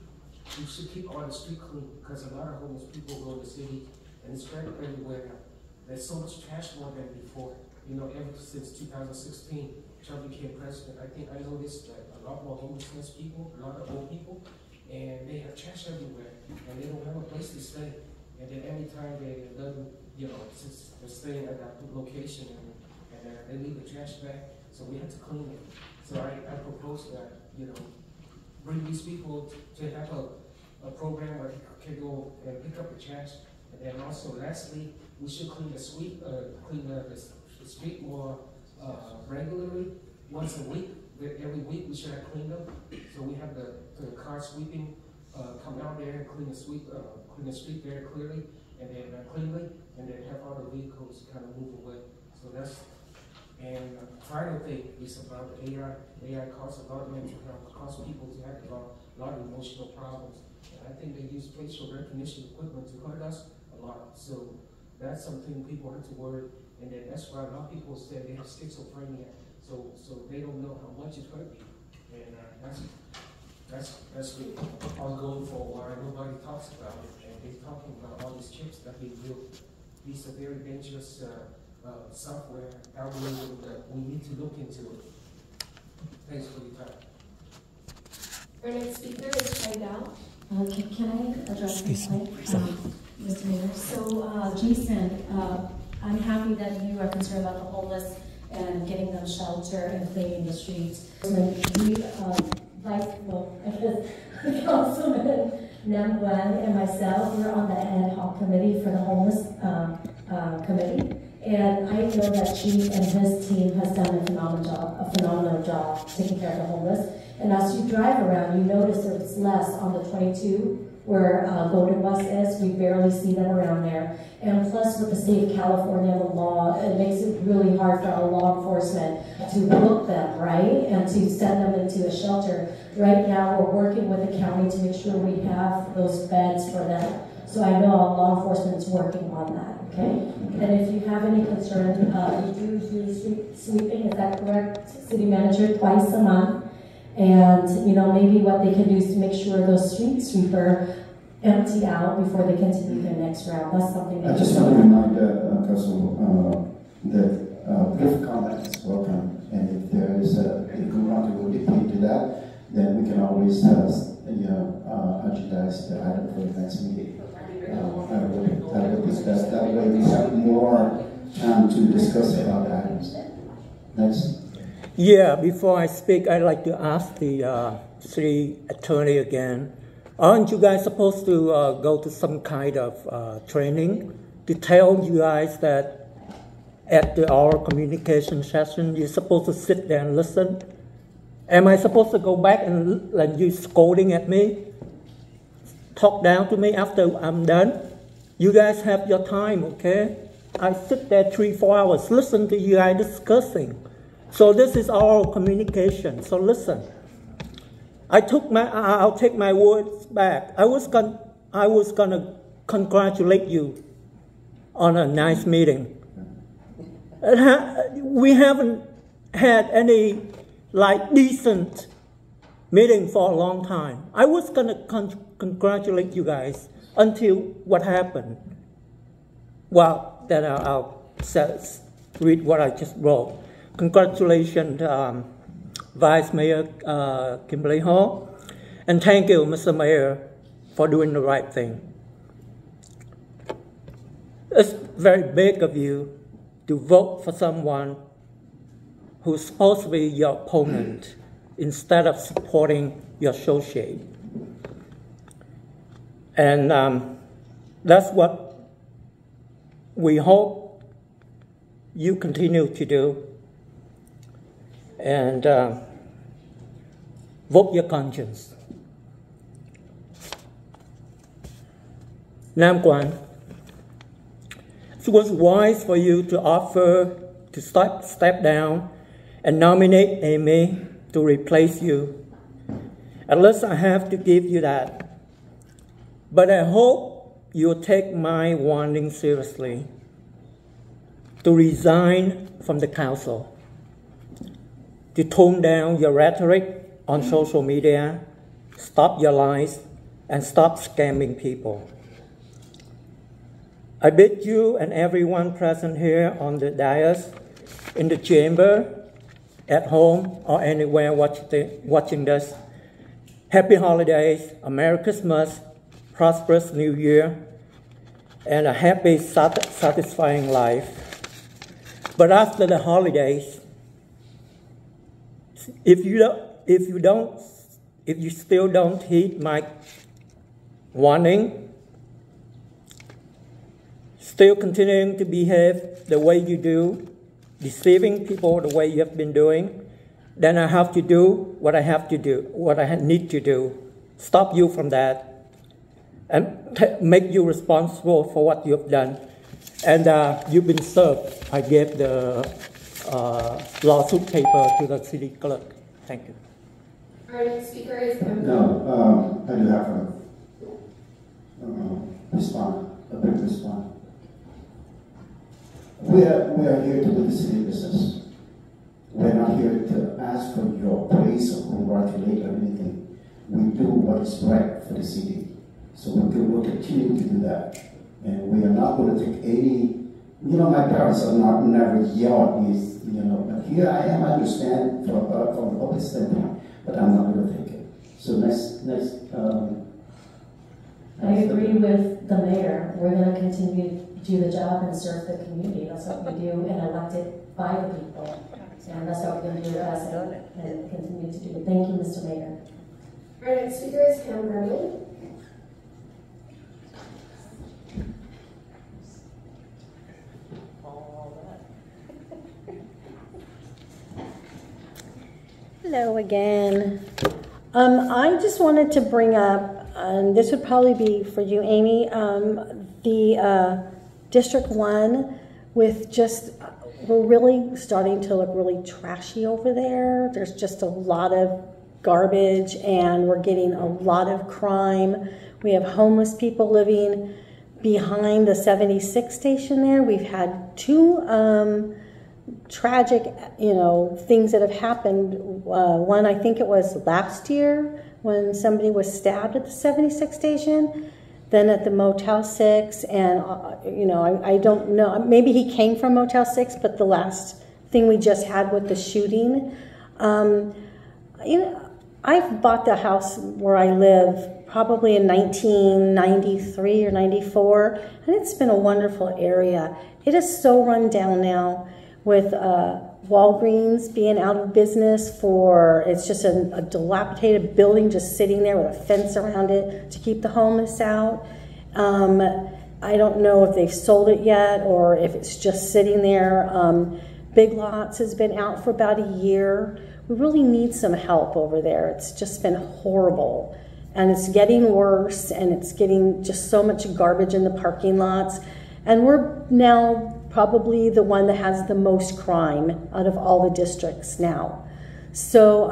we should keep all the street clean, because a lot of homeless people go to the city, and it's spread everywhere now. There's so much trash more than before. Ever since 2016, Trump became president, I noticed that a lot more homelessness people, a lot of old people, and they have trash everywhere, and they don't have a place to stay. And then every time since they're staying at that location, and they leave the trash back, so we had to clean it. So I proposed that, you know, bring these people to have a program where they can go and pick up the trash. And then also, lastly, we should clean the street more regularly, once a week. Every week we should have cleaned them. So we have the car sweeping come out there and clean the street very clearly, and then cleanly, and then have all the vehicles kind of move away. So that's, and final thing is about the AI. AI causes a lot of mental health, causes people to have a lot of emotional problems. And I think they use facial recognition equipment to hurt us a lot. So that's something people have to worry. And then that's why a lot of people say they have schizophrenia. So they don't know how much it hurt you. And that's been ongoing for a while. Nobody talks about it. And they're talking about all these chips that we built. These are very dangerous software algorithm that we need to look into it. Thanks for your time. Our next speaker is Chai Dao. Can I address this, Mr. Mayor? So, Jason, I'm happy that you are concerned about the homeless and getting them shelter and cleaning the streets. We, Councilman Nam Quan and myself, we're on the ad hoc committee for the homeless committee. And I know that Chief and his team has done a phenomenal job taking care of the homeless. And as you drive around, you notice there's less on the 22 where Golden West is. We barely see them around there. And plus with the state of California, the law, it makes it really hard for our law enforcement to book them, right? And to send them into a shelter. Right now, we're working with the county to make sure we have those beds for them. So I know our law enforcement is working on that, okay? And if you have any concern, you do street sweeping, is that correct, City Manager, twice a month? And, you know, maybe what they can do is to make sure those street sweeper empty out before they continue their next round. That's something that I just want to remind Council that brief comment is welcome. And if there is, if we want to go deeply into that, then we can always, agendize the item for the next meeting. I will discuss that way. We have more time to discuss about the items. Next. Yeah, before I speak, I'd like to ask the city attorney again. Aren't you guys supposed to go to some kind of training to tell you guys that at our communication session, you're supposed to sit there and listen? Am I supposed to go back and you scolding at me? Talk down to me after I'm done? You guys have your time, okay? I sit there 3-4 hours, listen to you guys discussing. So this is our communication, so listen. I'll take my words back. I was gonna congratulate you on a nice meeting. We haven't had any decent meeting for a long time. I was gonna congratulate you guys until what happened. Well, then I'll read what I just wrote. Congratulations, Vice Mayor Kimberly Hall, and thank you, Mr. Mayor, for doing the right thing. It's very big of you to vote for someone who's supposed to be your opponent instead of supporting your associate. And that's what we hope you continue to do. And vote your conscience. Nam Quan, it was wise for you to offer to step down and nominate Amy to replace you. At least I have to give you that. But I hope you'll take my warning seriously to resign from the council, to tone down your rhetoric on social media, stop your lies, and stop scamming people. I bid you and everyone present here on the dais, in the chamber, at home, or anywhere watching this, happy holidays, a Merry Christmas, prosperous New Year, and a happy, satisfying life. But after the holidays, if you still don't heed my warning, still continuing to behave the way you do, deceiving people the way you have been doing, then I have to do what I have to do, what I need to do, stop you from that, and make you responsible for what you have done. And you've been served. I gave the lawsuit paper to the city clerk. Thank you. Our next speaker is No, I do have a quick response. We are here to do the city business. We're not here to ask for your praise or congratulate or anything. We do what is right for the city. So we'll continue to do that. And we are not going to take any, my parents are never yell at me, but here I am, I understand from a public standpoint, but I'm not going to take it. So next. I agree with the mayor. We're going to continue to do the job and serve the community. That's what we do, and elected by the people. And that's what we're going to do as and continue to do. Thank you, Mr. Mayor. Our next speaker is Pam Gurney. Hello again. I just wanted to bring up, and this would probably be for you, Amy, the District 1 with just, we're really starting to look really trashy over there. There's just a lot of garbage and we're getting a lot of crime. We have homeless people living behind the 76 station there. We've had two tragic, things that have happened. One, I think it was last year when somebody was stabbed at the 76 station, then at the Motel 6, and, I don't know, maybe he came from Motel 6, but the last thing we just had with the shooting, I've bought the house where I live probably in 1993 or 94, and it's been a wonderful area. It is so run down now with Walgreens being out of business it's just a dilapidated building just sitting there with a fence around it to keep the homeless out. I don't know if they've sold it yet or if it's just sitting there. Big Lots has been out for about a year. We really need some help over there. It's just been horrible. And it's getting worse, and it's getting just so much garbage in the parking lots. And we're now probably the one that has the most crime out of all the districts now. So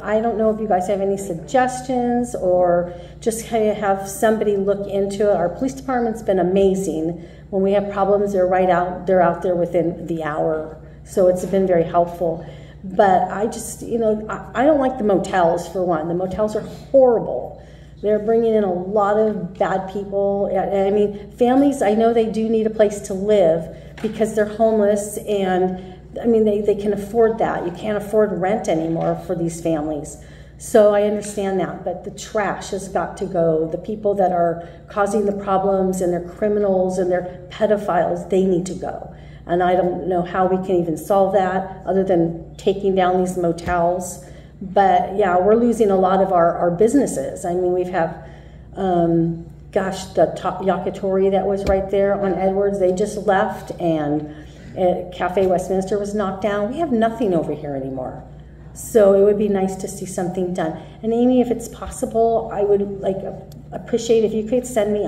I don't know if you guys have any suggestions or just kind of have somebody look into it. Our police department's been amazing. When we have problems, they're out there within the hour. So it's been very helpful. But I just, I don't like the motels, for one. The motels are horrible. They're bringing in a lot of bad people. I mean, families, I know they do need a place to live because they're homeless, and I mean, they can afford that. You can't afford rent anymore for these families. So I understand that, but the trash has got to go. The people that are causing the problems and they're criminals and they're pedophiles, they need to go. And I don't know how we can even solve that other than taking down these motels. But yeah, we're losing a lot of our businesses. I mean, we've have, the Yakitori that was right there on Edwards, they just left, and Cafe Westminster was knocked down. We have nothing over here anymore. So it would be nice to see something done. And Amy, if it's possible, I would appreciate if you could send me,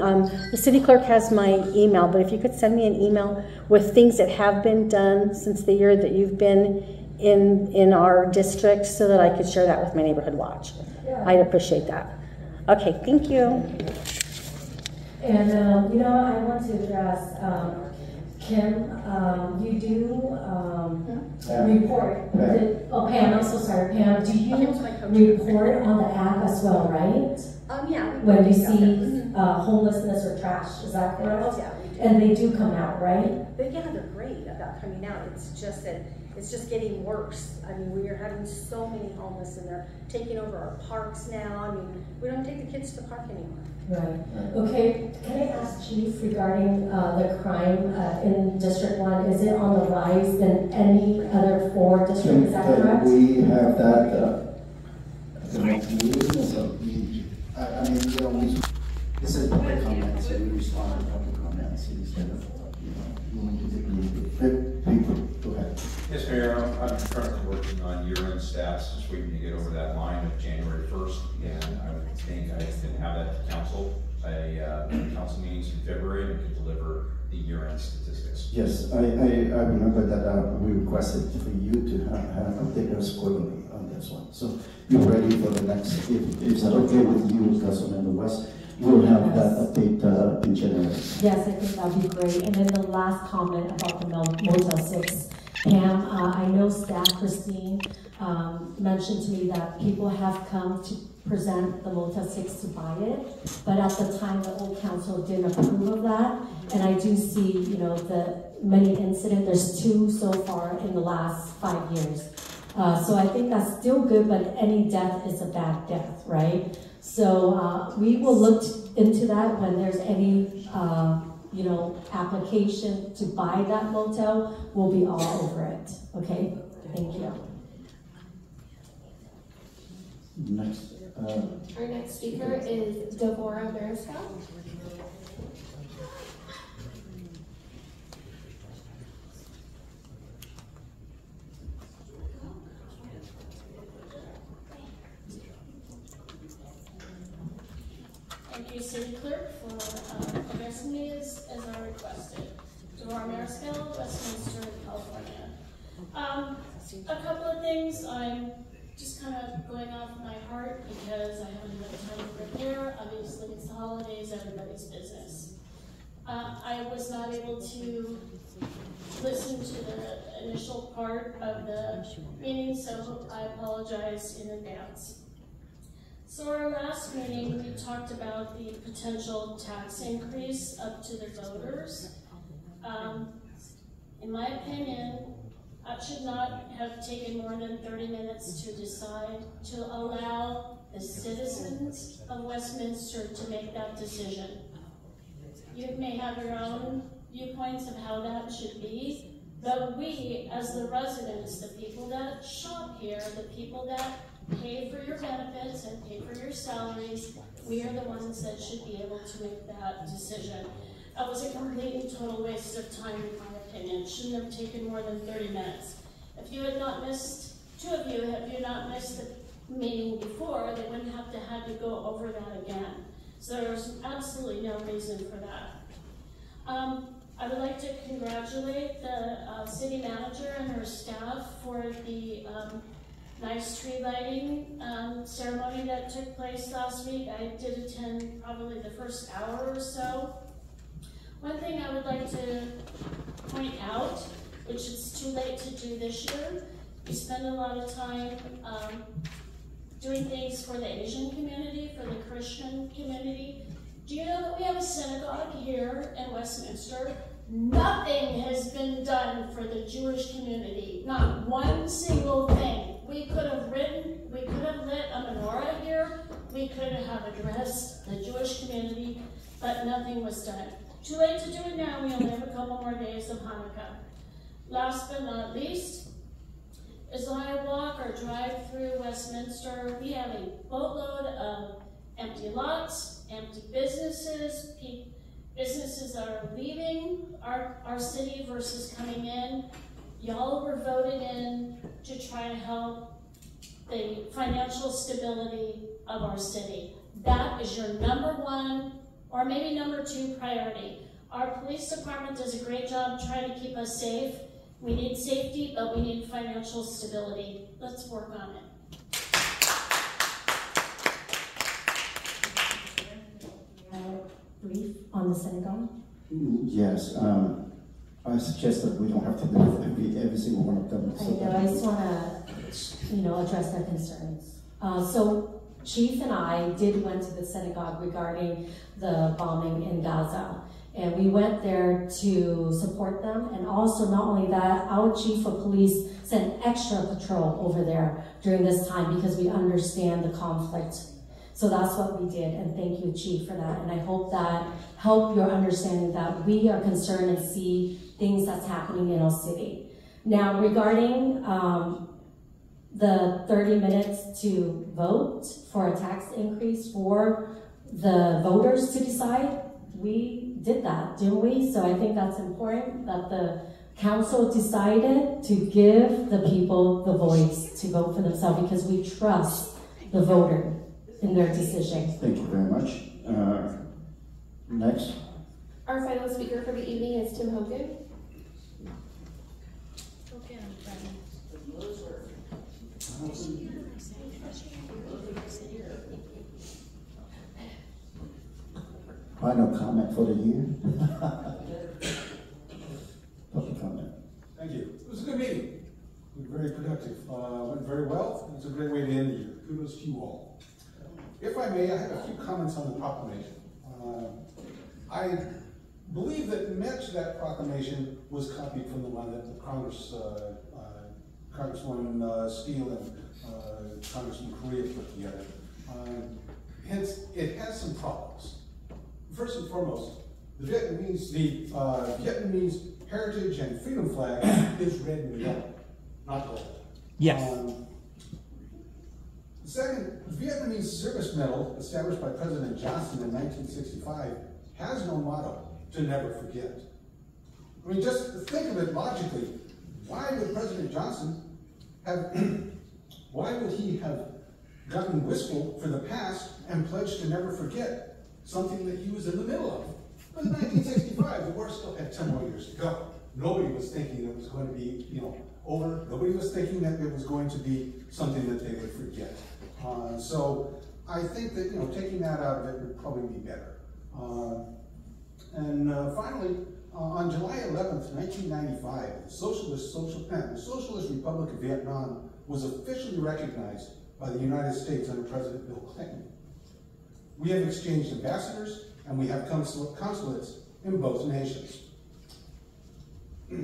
the city clerk has my email, but if you could send me an email with things that have been done since the year that you've been in our district so that I could share that with my neighborhood watch. Yeah. I'd appreciate that. Okay, thank you. And, I want to address, Kim, you do report, Pam, I'm so sorry, Pam, do you report on the app as well, right? Yeah. When you see homelessness or trash, is that correct? Oh, yeah, we do. And they do come out, right? They're great about coming out. It's just that it's just getting worse. I mean, we are having so many homeless, and they're taking over our parks now. I mean, we don't take the kids to the park anymore. Right. Okay, can I ask Chief regarding the crime in District 1? Is it on the rise in any other 4 districts? Is that correct? We have that the next meeting. So I mean, you know, this is public comment, so we respond to public comments instead of, you know, going to the people. Go ahead. Yes, Mayor, I'm currently working on year-end stats, just waiting to get over that line of January 1st, and I would think I can have that to council, council meetings in February, and can deliver the year-end statistics. Yes, I remember that we requested for you to have update us quarterly on this one. So you're ready for the next, if is that okay with you, Councilmember West? We'll have that update in January. Yes, I think that'd be great. And then the last comment about the Motel 6. Pam, I know staff, Christine, mentioned to me that people have come to present the Motel 6 to buy it, but at the time the old council didn't approve of that. And I do see, you know, the many incidents. There's 2 so far in the last 5 years. So I think that's still good, but any death is a bad death, right? So we will look into that when there's any, you know, application to buy that motel. We'll be all over it. Okay, thank you. Next. Our next speaker is Deborah Mariscal. Thank you, City Clerk, for addressing me as I requested. Deborah Mariscal, Westminster, California. A couple of things. I'm just kind of going off my heart because I haven't had time to prepare. Obviously, it's the holidays, everybody's business. I was not able to listen to the initial part of the meeting, so I apologize in advance. So our last meeting, we talked about the potential tax increase up to the voters. In my opinion, that should not have taken more than 30 minutes to decide, to allow the citizens of Westminster to make that decision. You may have your own viewpoints of how that should be, but we, as the residents, the people that shop here, the people that pay for your benefits and pay for your salaries, we are the ones that should be able to make that decision. That was a complete and total waste of time, in my opinion. It shouldn't have taken more than 30 minutes. If you had not missed, 2 of you, have you not missed the meeting before, they wouldn't have to go over that again. So there's absolutely no reason for that. I would like to congratulate the city manager and her staff for the nice tree lighting ceremony that took place last week. I did attend probably the first hour or so. One thing I would like to point out, which it's too late to do this year, we spend a lot of time doing things for the Asian community, for the Christian community. Do you know that we have a synagogue here in Westminster? Nothing has been done for the Jewish community, not one single thing. We could have lit a menorah here, we could have addressed the Jewish community, but nothing was done. Too late to do it now, we only have a couple more days of Hanukkah. Last but not least, as I walk or drive through Westminster, we have a boatload of empty lots, empty businesses, businesses that are leaving our city versus coming in. Y'all were voted in to try to help the financial stability of our city. That is your #1 or maybe #2 priority. Our police department does a great job trying to keep us safe. We need safety, but we need financial stability. Let's work on it. Brief on the synagogue? Yes. I suggest that we don't have to do every single one of them. I know, I just want to, address their concerns. So Chief and I went to the synagogue regarding the bombing in Gaza. And we went there to support them. And also, not only that, our chief of police sent extra patrol over there during this time because we understand the conflict. So that's what we did, and thank you, Chief, for that. And I hope that helped your understanding that we are concerned and see things that's happening in our city. Now, regarding the 30 minutes to vote for a tax increase for the voters to decide, we did that, didn't we? So I think that's important that the council decided to give the people the voice to vote for themselves because we trust the voter in their decision. Thank you very much. Next. Our final speaker for the evening is Tim Hogan. Final comment for the year. Public comment. Thank you. It was a good meeting. It was very productive. Went very well. It was a great way to end the year. Kudos to you all. If I may, I have a few comments on the proclamation. I believe that much of that proclamation was copied from the one that the Congresswoman Steele and Congressman Correa put together. Hence, it has some problems. First and foremost, the Vietnamese heritage and freedom flag is red and yellow, not gold. Yes. Second, the Vietnamese service medal established by President Johnson in 1965 has no motto, to never forget. I mean, just think of it logically. Why would President Johnson have, why would he have gotten wistful for the past and pledged to never forget something that he was in the middle of? But in 1965, the war still had 10 more years to go. Nobody was thinking it was going to be, over. Nobody was thinking that it was going to be something that they would forget. So I think that, taking that out of it would probably be better. Finally, on July 11th, 1995, the Socialist Republic of Vietnam was officially recognized by the United States under President Bill Clinton. We have exchanged ambassadors, and we have consulates in both nations. A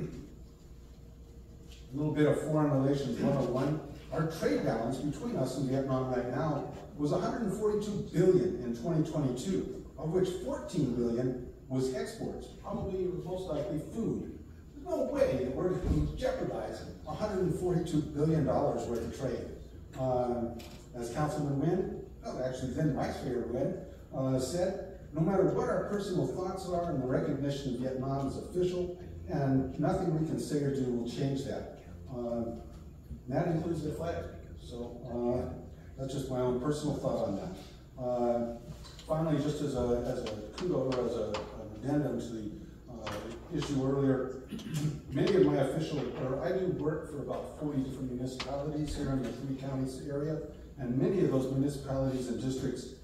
little bit of foreign relations 101. Our trade balance between us and Vietnam right now was $142 billion in 2022, of which $14 billion was exports, probably most likely food. There's no way that we're going to jeopardize $142 billion worth of trade. As Councilman Nguyen, actually then Vice Mayor Nguyen, said, no matter what our personal thoughts are and the recognition of Vietnam as official, and nothing we can say or do will change that. That includes the flag. So that's just my own personal thought on that. Finally, just as a kudos or as an addendum to the issue earlier, many of my I do work for about 40 different municipalities here in the 3 counties area, and many of those municipalities and districts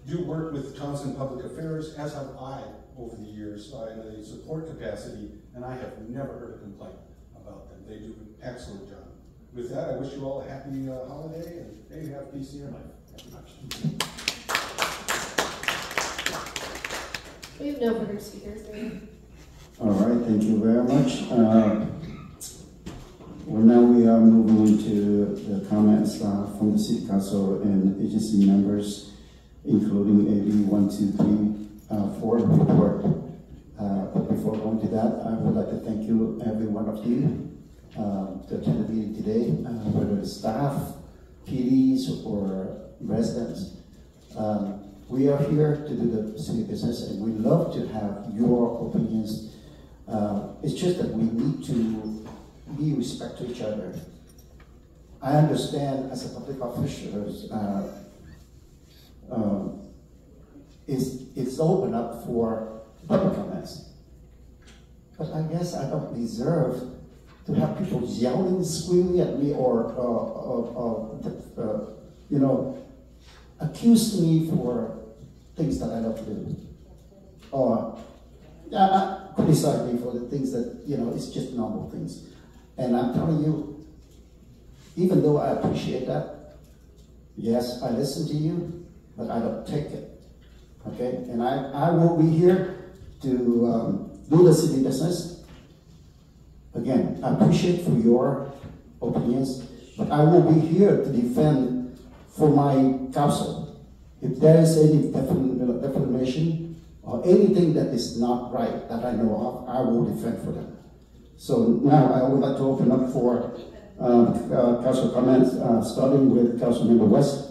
do work with Johnson Public Affairs, as have I over the years in a support capacity, and I have never heard a complaint about them. They do an excellent job. With that, I wish you all a happy holiday, and may you have peace in your life. Thank you much. We have no further speakers. All right, thank you very much. Well, now we are moving into the comments from the City Council and agency members, including AB 1234 report. But before going to that, I would like to thank you, every one of you, to attend the meeting today, whether it's staff, PDs, or residents. We are here to do the city business, and we love to have your opinions. It's just that we need to be respect to each other. I understand as a public official, it's open up for public comments. But I guess I don't deserve to have people yelling, screaming at me, or accuse me for things that I don't do, or criticize me for the things that, it's just normal things. And I'm telling you, even though I appreciate that, yes, I listen to you, but I don't take it, okay? And I will be here to do the city business. Again, I appreciate for your opinions, but I will be here to defend for my council. If there is any defamation or anything that is not right that I know of, I will defend for them. So now I would like to open up for council comments, starting with Councilmember West.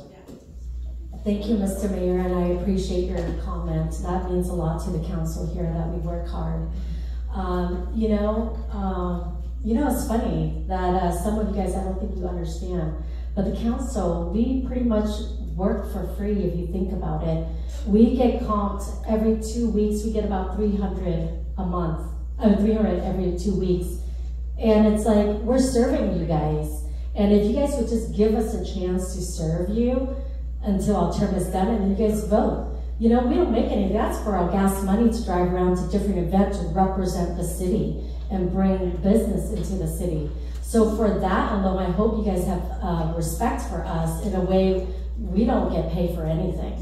Thank you, Mr. Mayor, and I appreciate your comment. That means a lot to the council here that we work hard. It's funny that some of you guys, I don't think you understand, but the council, we pretty much work for free if you think about it. We get comped every 2 weeks. We get about 300 a month, 300 every 2 weeks. And it's like, we're serving you guys. And if you guys would just give us a chance to serve you until our term is done, and then you guys vote. We don't make any, that's for our gas money to drive around to different events to represent the city and bring business into the city. So for that alone, I hope you guys have respect for us in a way we don't get paid for anything.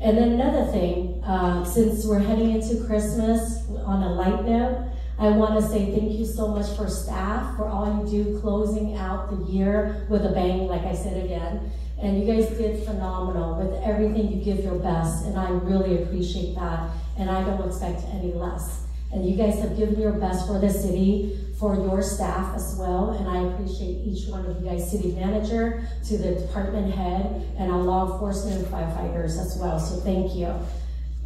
And then another thing, since we're heading into Christmas, on a light note, I want to say thank you so much for staff, for all you do closing out the year with a bang, like I said again. And you guys did phenomenal with everything. You give your best, and I really appreciate that. And I don't expect any less. And you guys have given your best for the city, for your staff as well. And I appreciate each one of you guys, city manager, to the department head, and our law enforcement and firefighters as well. So thank you.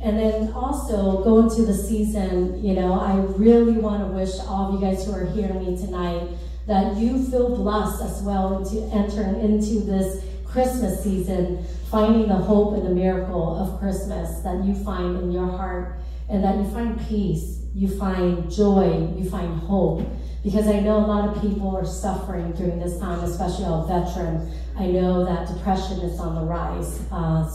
And then also going to the season, I really want to wish all of you guys who are hearing me tonight that you feel blessed as well to entering into this Christmas season, finding the hope and the miracle of Christmas that you find in your heart, and that you find peace, you find joy, you find hope. Because I know a lot of people are suffering during this time, especially our veterans. I know that depression is on the rise,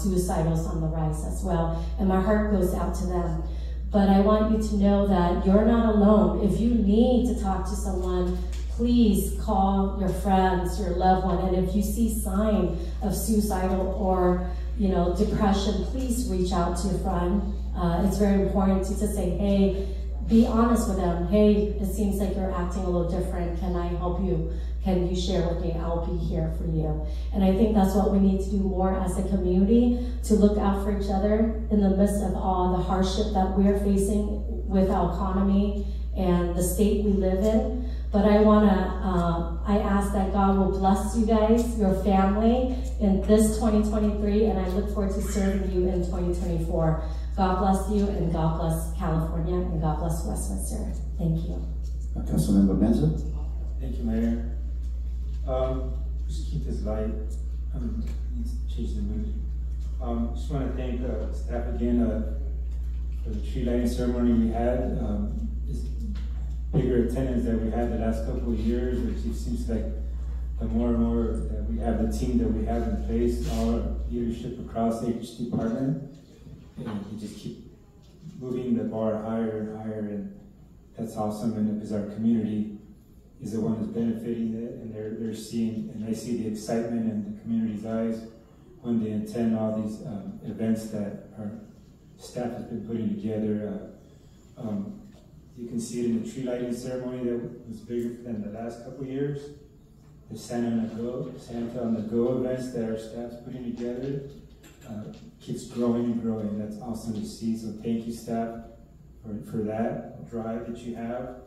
suicidal is on the rise as well, and my heart goes out to them. But I want you to know that you're not alone. If you need to talk to someone, please call your friends, your loved one, and if you see sign of suicidal or depression, please reach out to a friend. It's very important to say, hey, be honest with them. Hey, it seems like you're acting a little different. Can I help you? Can you share with me? I'll be here for you. And I think that's what we need to do more as a community, to look out for each other in the midst of all the hardship that we're facing with our economy and the state we live in. But I ask that God will bless you guys, your family, in this 2023, and I look forward to serving you in 2024. God bless you, and God bless California, and God bless Westminster. Thank you. Councilmember Menza. Thank you, Mayor. Just keep this light. Need to change the mood. Just want to thank staff again for the tree lighting ceremony we had. Bigger attendance that we had the last couple of years, which it seems like the more and more that we have the team that we have in place, all our leadership across each department, and we just keep moving the bar higher and higher, and that's awesome. And because our community is the one that's benefiting it, and they're seeing, and I see the excitement in the community's eyes when they attend all these events that our staff has been putting together. You can see it in the tree lighting ceremony that was bigger than the last couple of years. The Santa on the Go events that our staff's putting together keeps growing and growing. That's awesome to see. So thank you, staff, for that drive that you have.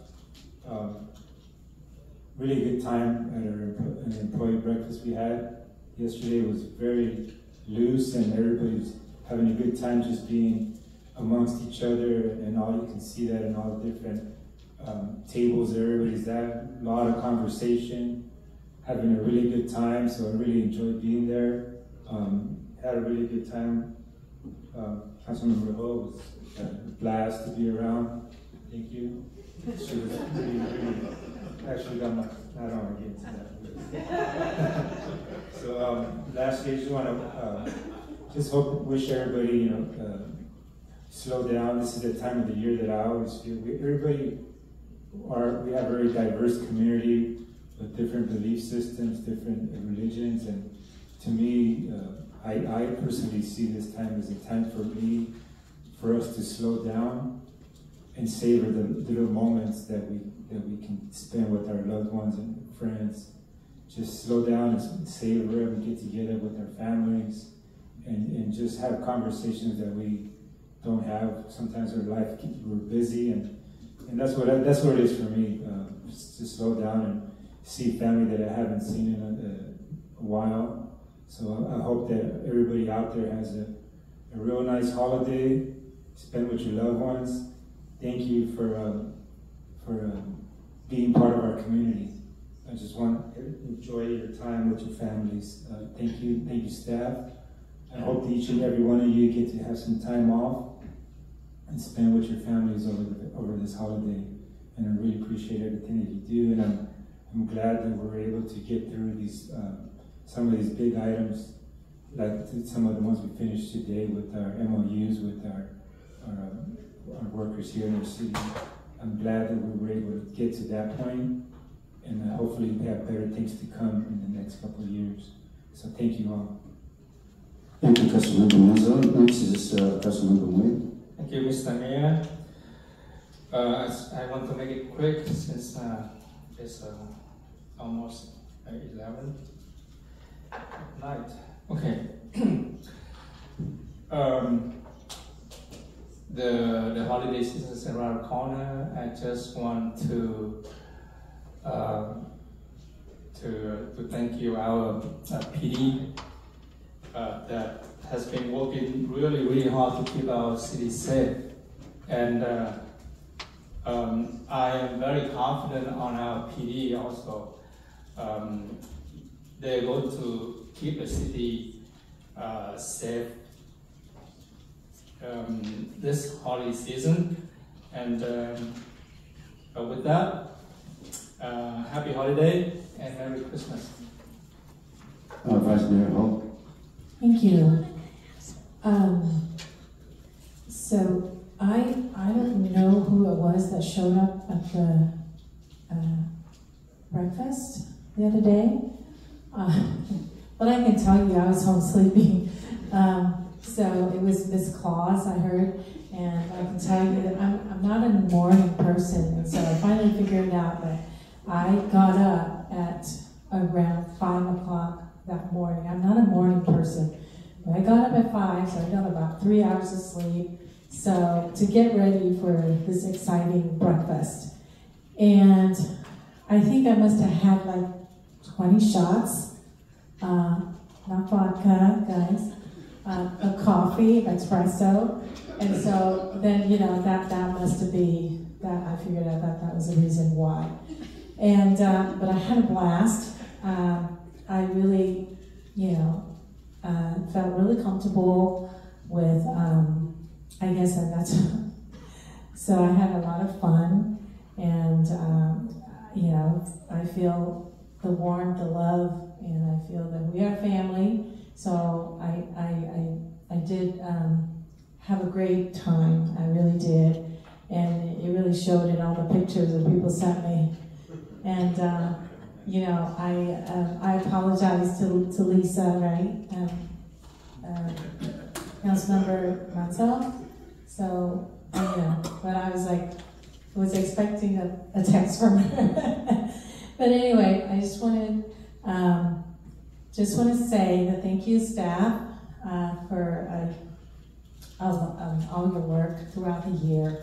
Really good time at an employee breakfast we had yesterday. It was very loose, and everybody was having a good time just being amongst each other, and all you can see that in all the different tables. Everybody's there, a lot of conversation, having a really good time. So I really enjoyed being there. Had a really good time. Councilmember Ho was a blast to be around. Thank you. She was really actually got my, I don't want to get into that. So lastly, I just want to wish everybody, slow down. This is the time of the year that I always feel we have a very diverse community with different belief systems, different religions, and to me, I personally see this time as a time for us to slow down and savor the little moments that we can spend with our loved ones and friends, just slow down and savor and get together with our families and just have conversations that we don't have. Sometimes our life, we're busy, and that's what it is for me, just to slow down and see family that I haven't seen in a while. So I hope that everybody out there has a real nice holiday. Spend with your loved ones. Thank you for being part of our community. I just want to enjoy your time with your families. Thank you, staff. I hope that each and every one of you get to have some time off and spend with your families over this holiday. And I really appreciate everything that you do. And I'm glad that we're able to get through these some of these big items, like some of the ones we finished today with our MOUs with our workers here in our city. I'm glad that we were able to get to that point, and hopefully we have better things to come in the next couple of years. So thank you all. Thank you, Councilmember Manzo. Next is Councilmember Nguyen. Thank you, Mr. Mayor. I want to make it quick since it's almost 11 at night. Okay. The holiday season is around the corner. I just want to thank you, our PD that has been working really hard to keep our city safe, and I am very confident on our PD also. They're going to keep the city safe this holiday season, and with that, happy holiday and Merry Christmas. Vice Mayor Hall. Thank you. So I don't know who it was that showed up at the breakfast the other day, but I can tell you I was home sleeping. So it was Miss Claus, I heard, and I can tell you that I'm not a morning person, and so I finally figured out that I got up at around 5 o'clock that morning. I'm not a morning person, but I got up at 5, so I got about 3 hours of sleep, so to get ready for this exciting breakfast. And I think I must have had like 20 shots, not vodka, guys. A coffee, espresso, and so then that must have been that. I figured out that was the reason why. And but I had a blast. I really, felt really comfortable with. I guess that's. So I had a lot of fun, and I feel the warmth, the love, and I feel that we are family. So I did have a great time. I really did, and it really showed in all the pictures that people sent me. And I apologize to Lisa, right, Councilmember Mansell. So but I was expecting a text from her. But anyway, I just want to say that thank you, staff, for all your work throughout the year.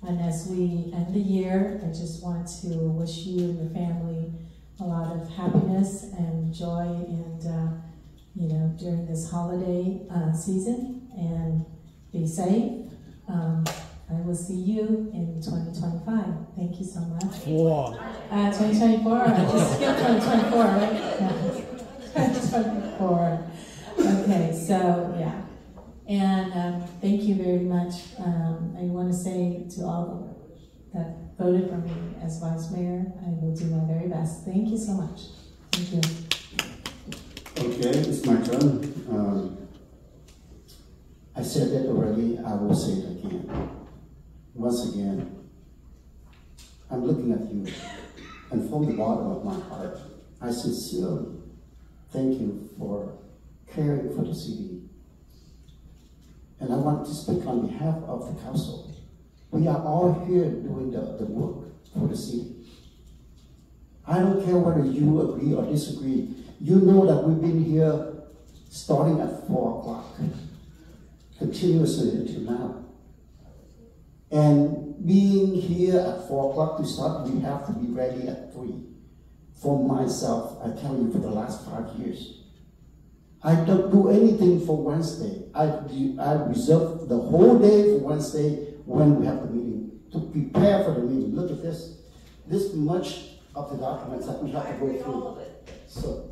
And as we end the year, I just want to wish you and your family a lot of happiness and joy, and during this holiday season, and be safe. I will see you in 2025. Thank you so much. Wow. 2024. I just skipped 2024, right? Yeah. 2024. Okay, so yeah. And thank you very much. I want to say to all that voted for me as vice mayor, I will do my very best. Thank you so much. Thank you. Okay, it's my turn. I said that already, I will say it again. Once again, I'm looking at you, and from the bottom of my heart, I sincerely thank you for caring for the city. And I want to speak on behalf of the council. We are all here doing the work for the city. I don't care whether you agree or disagree. You know that we've been here starting at 4 o'clock, continuously until now. And being here at 4 o'clock to start, we have to be ready at 3. For myself, I tell you, for the last 5 years, I don't do anything for Wednesday. I reserve the whole day for Wednesday when we have the meeting, to prepare for the meeting. Look at this. This much of the documents that we have to go through. So,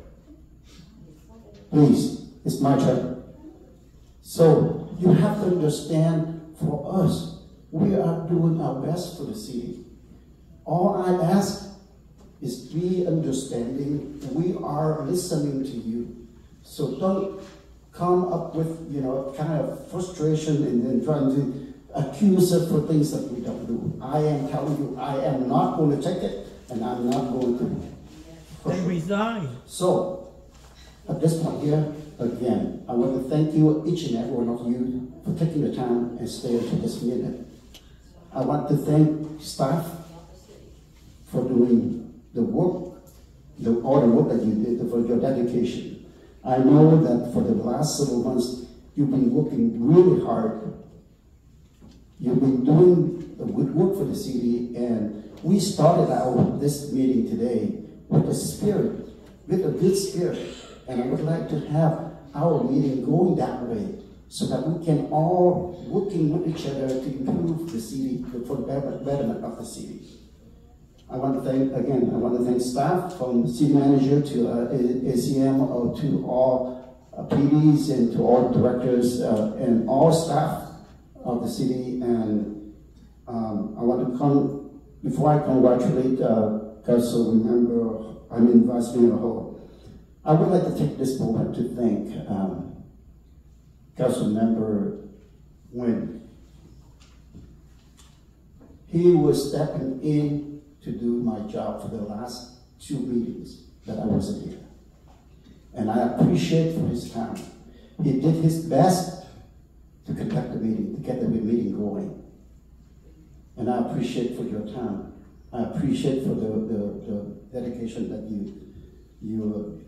please, it's my turn. So, you have to understand, for us, we are doing our best for the city. All I ask is be understanding. We are listening to you. So don't come up with, kind of frustration and then trying to accuse us for things that we don't do. I am telling you, I am not going to take it, and I'm not going to. They resign. So, at this point here, again, I want to thank you, each and every one of you, for taking the time and staying to this minute. I want to thank staff for doing the work, all the work that you did, for your dedication. I know that for the last several months, you've been working really hard. You've been doing a good work for the city, and we started out this meeting today with a spirit, with a good spirit, and I would like to have our meeting going that way, so that we can all working with each other to improve the city, for the betterment of the city. I want to thank staff, from city manager to ACM, to all PDs and to all directors and all staff of the city. And I want to before I congratulate Council Member, Vice Mayor Ho, I would like to take this moment to thank Council Member Nguyen. He was stepping in to do my job for the last 2 meetings that I wasn't here. And I appreciate for his time. He did his best to conduct the meeting, to get the meeting going. And I appreciate for your time. I appreciate for the dedication that your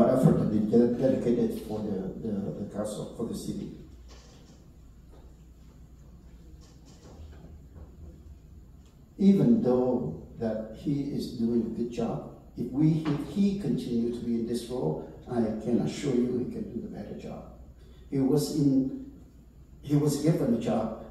effort that you dedicated for the council, for the city. Even though that he is doing a good job, if he continues to be in this role, I can assure you he can do the better job. He was given a job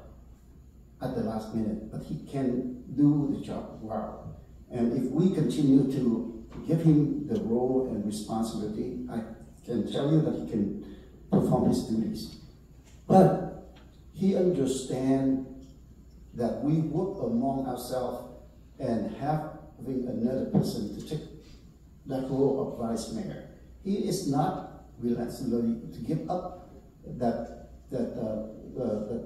at the last minute, but he can do the job well. And if we continue to give him the role and responsibility, I can tell you that he can perform his duties. But he understands that we work among ourselves, and having another person to take that role of vice mayor. He is not willing to give up that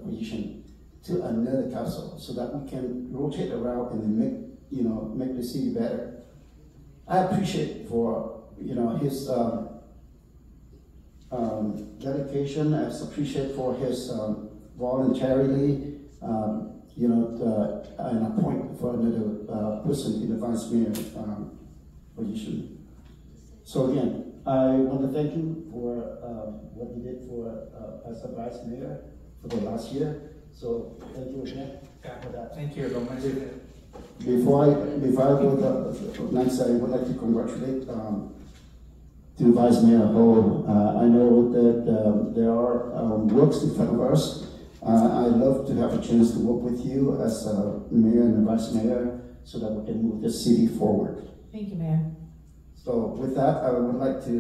position to another council, so that we can rotate around and make the city better. I appreciate for his dedication. I appreciate for his voluntarily. An appointment for another person in the vice mayor position. So again, I want to thank you for what you did for as a vice mayor for the last year. So thank you again for that. Thank you very much. Before I go next, I would like to congratulate to Vice Mayor Ho. I know that there are works in front of us. I'd love to have a chance to work with you as a mayor and a vice mayor, so that we can move the city forward. Thank you, Mayor. So with that, I would like to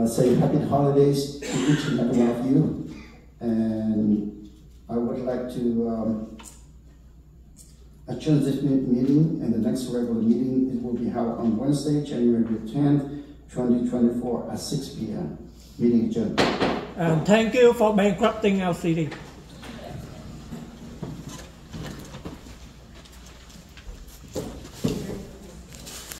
say happy holidays to each and every one of you. And I would like to adjourn this meeting, and the next regular meeting it will be held on Wednesday, January 10th, 2024 at 6 p.m. Meeting adjourned. And thank you for bankrupting our city.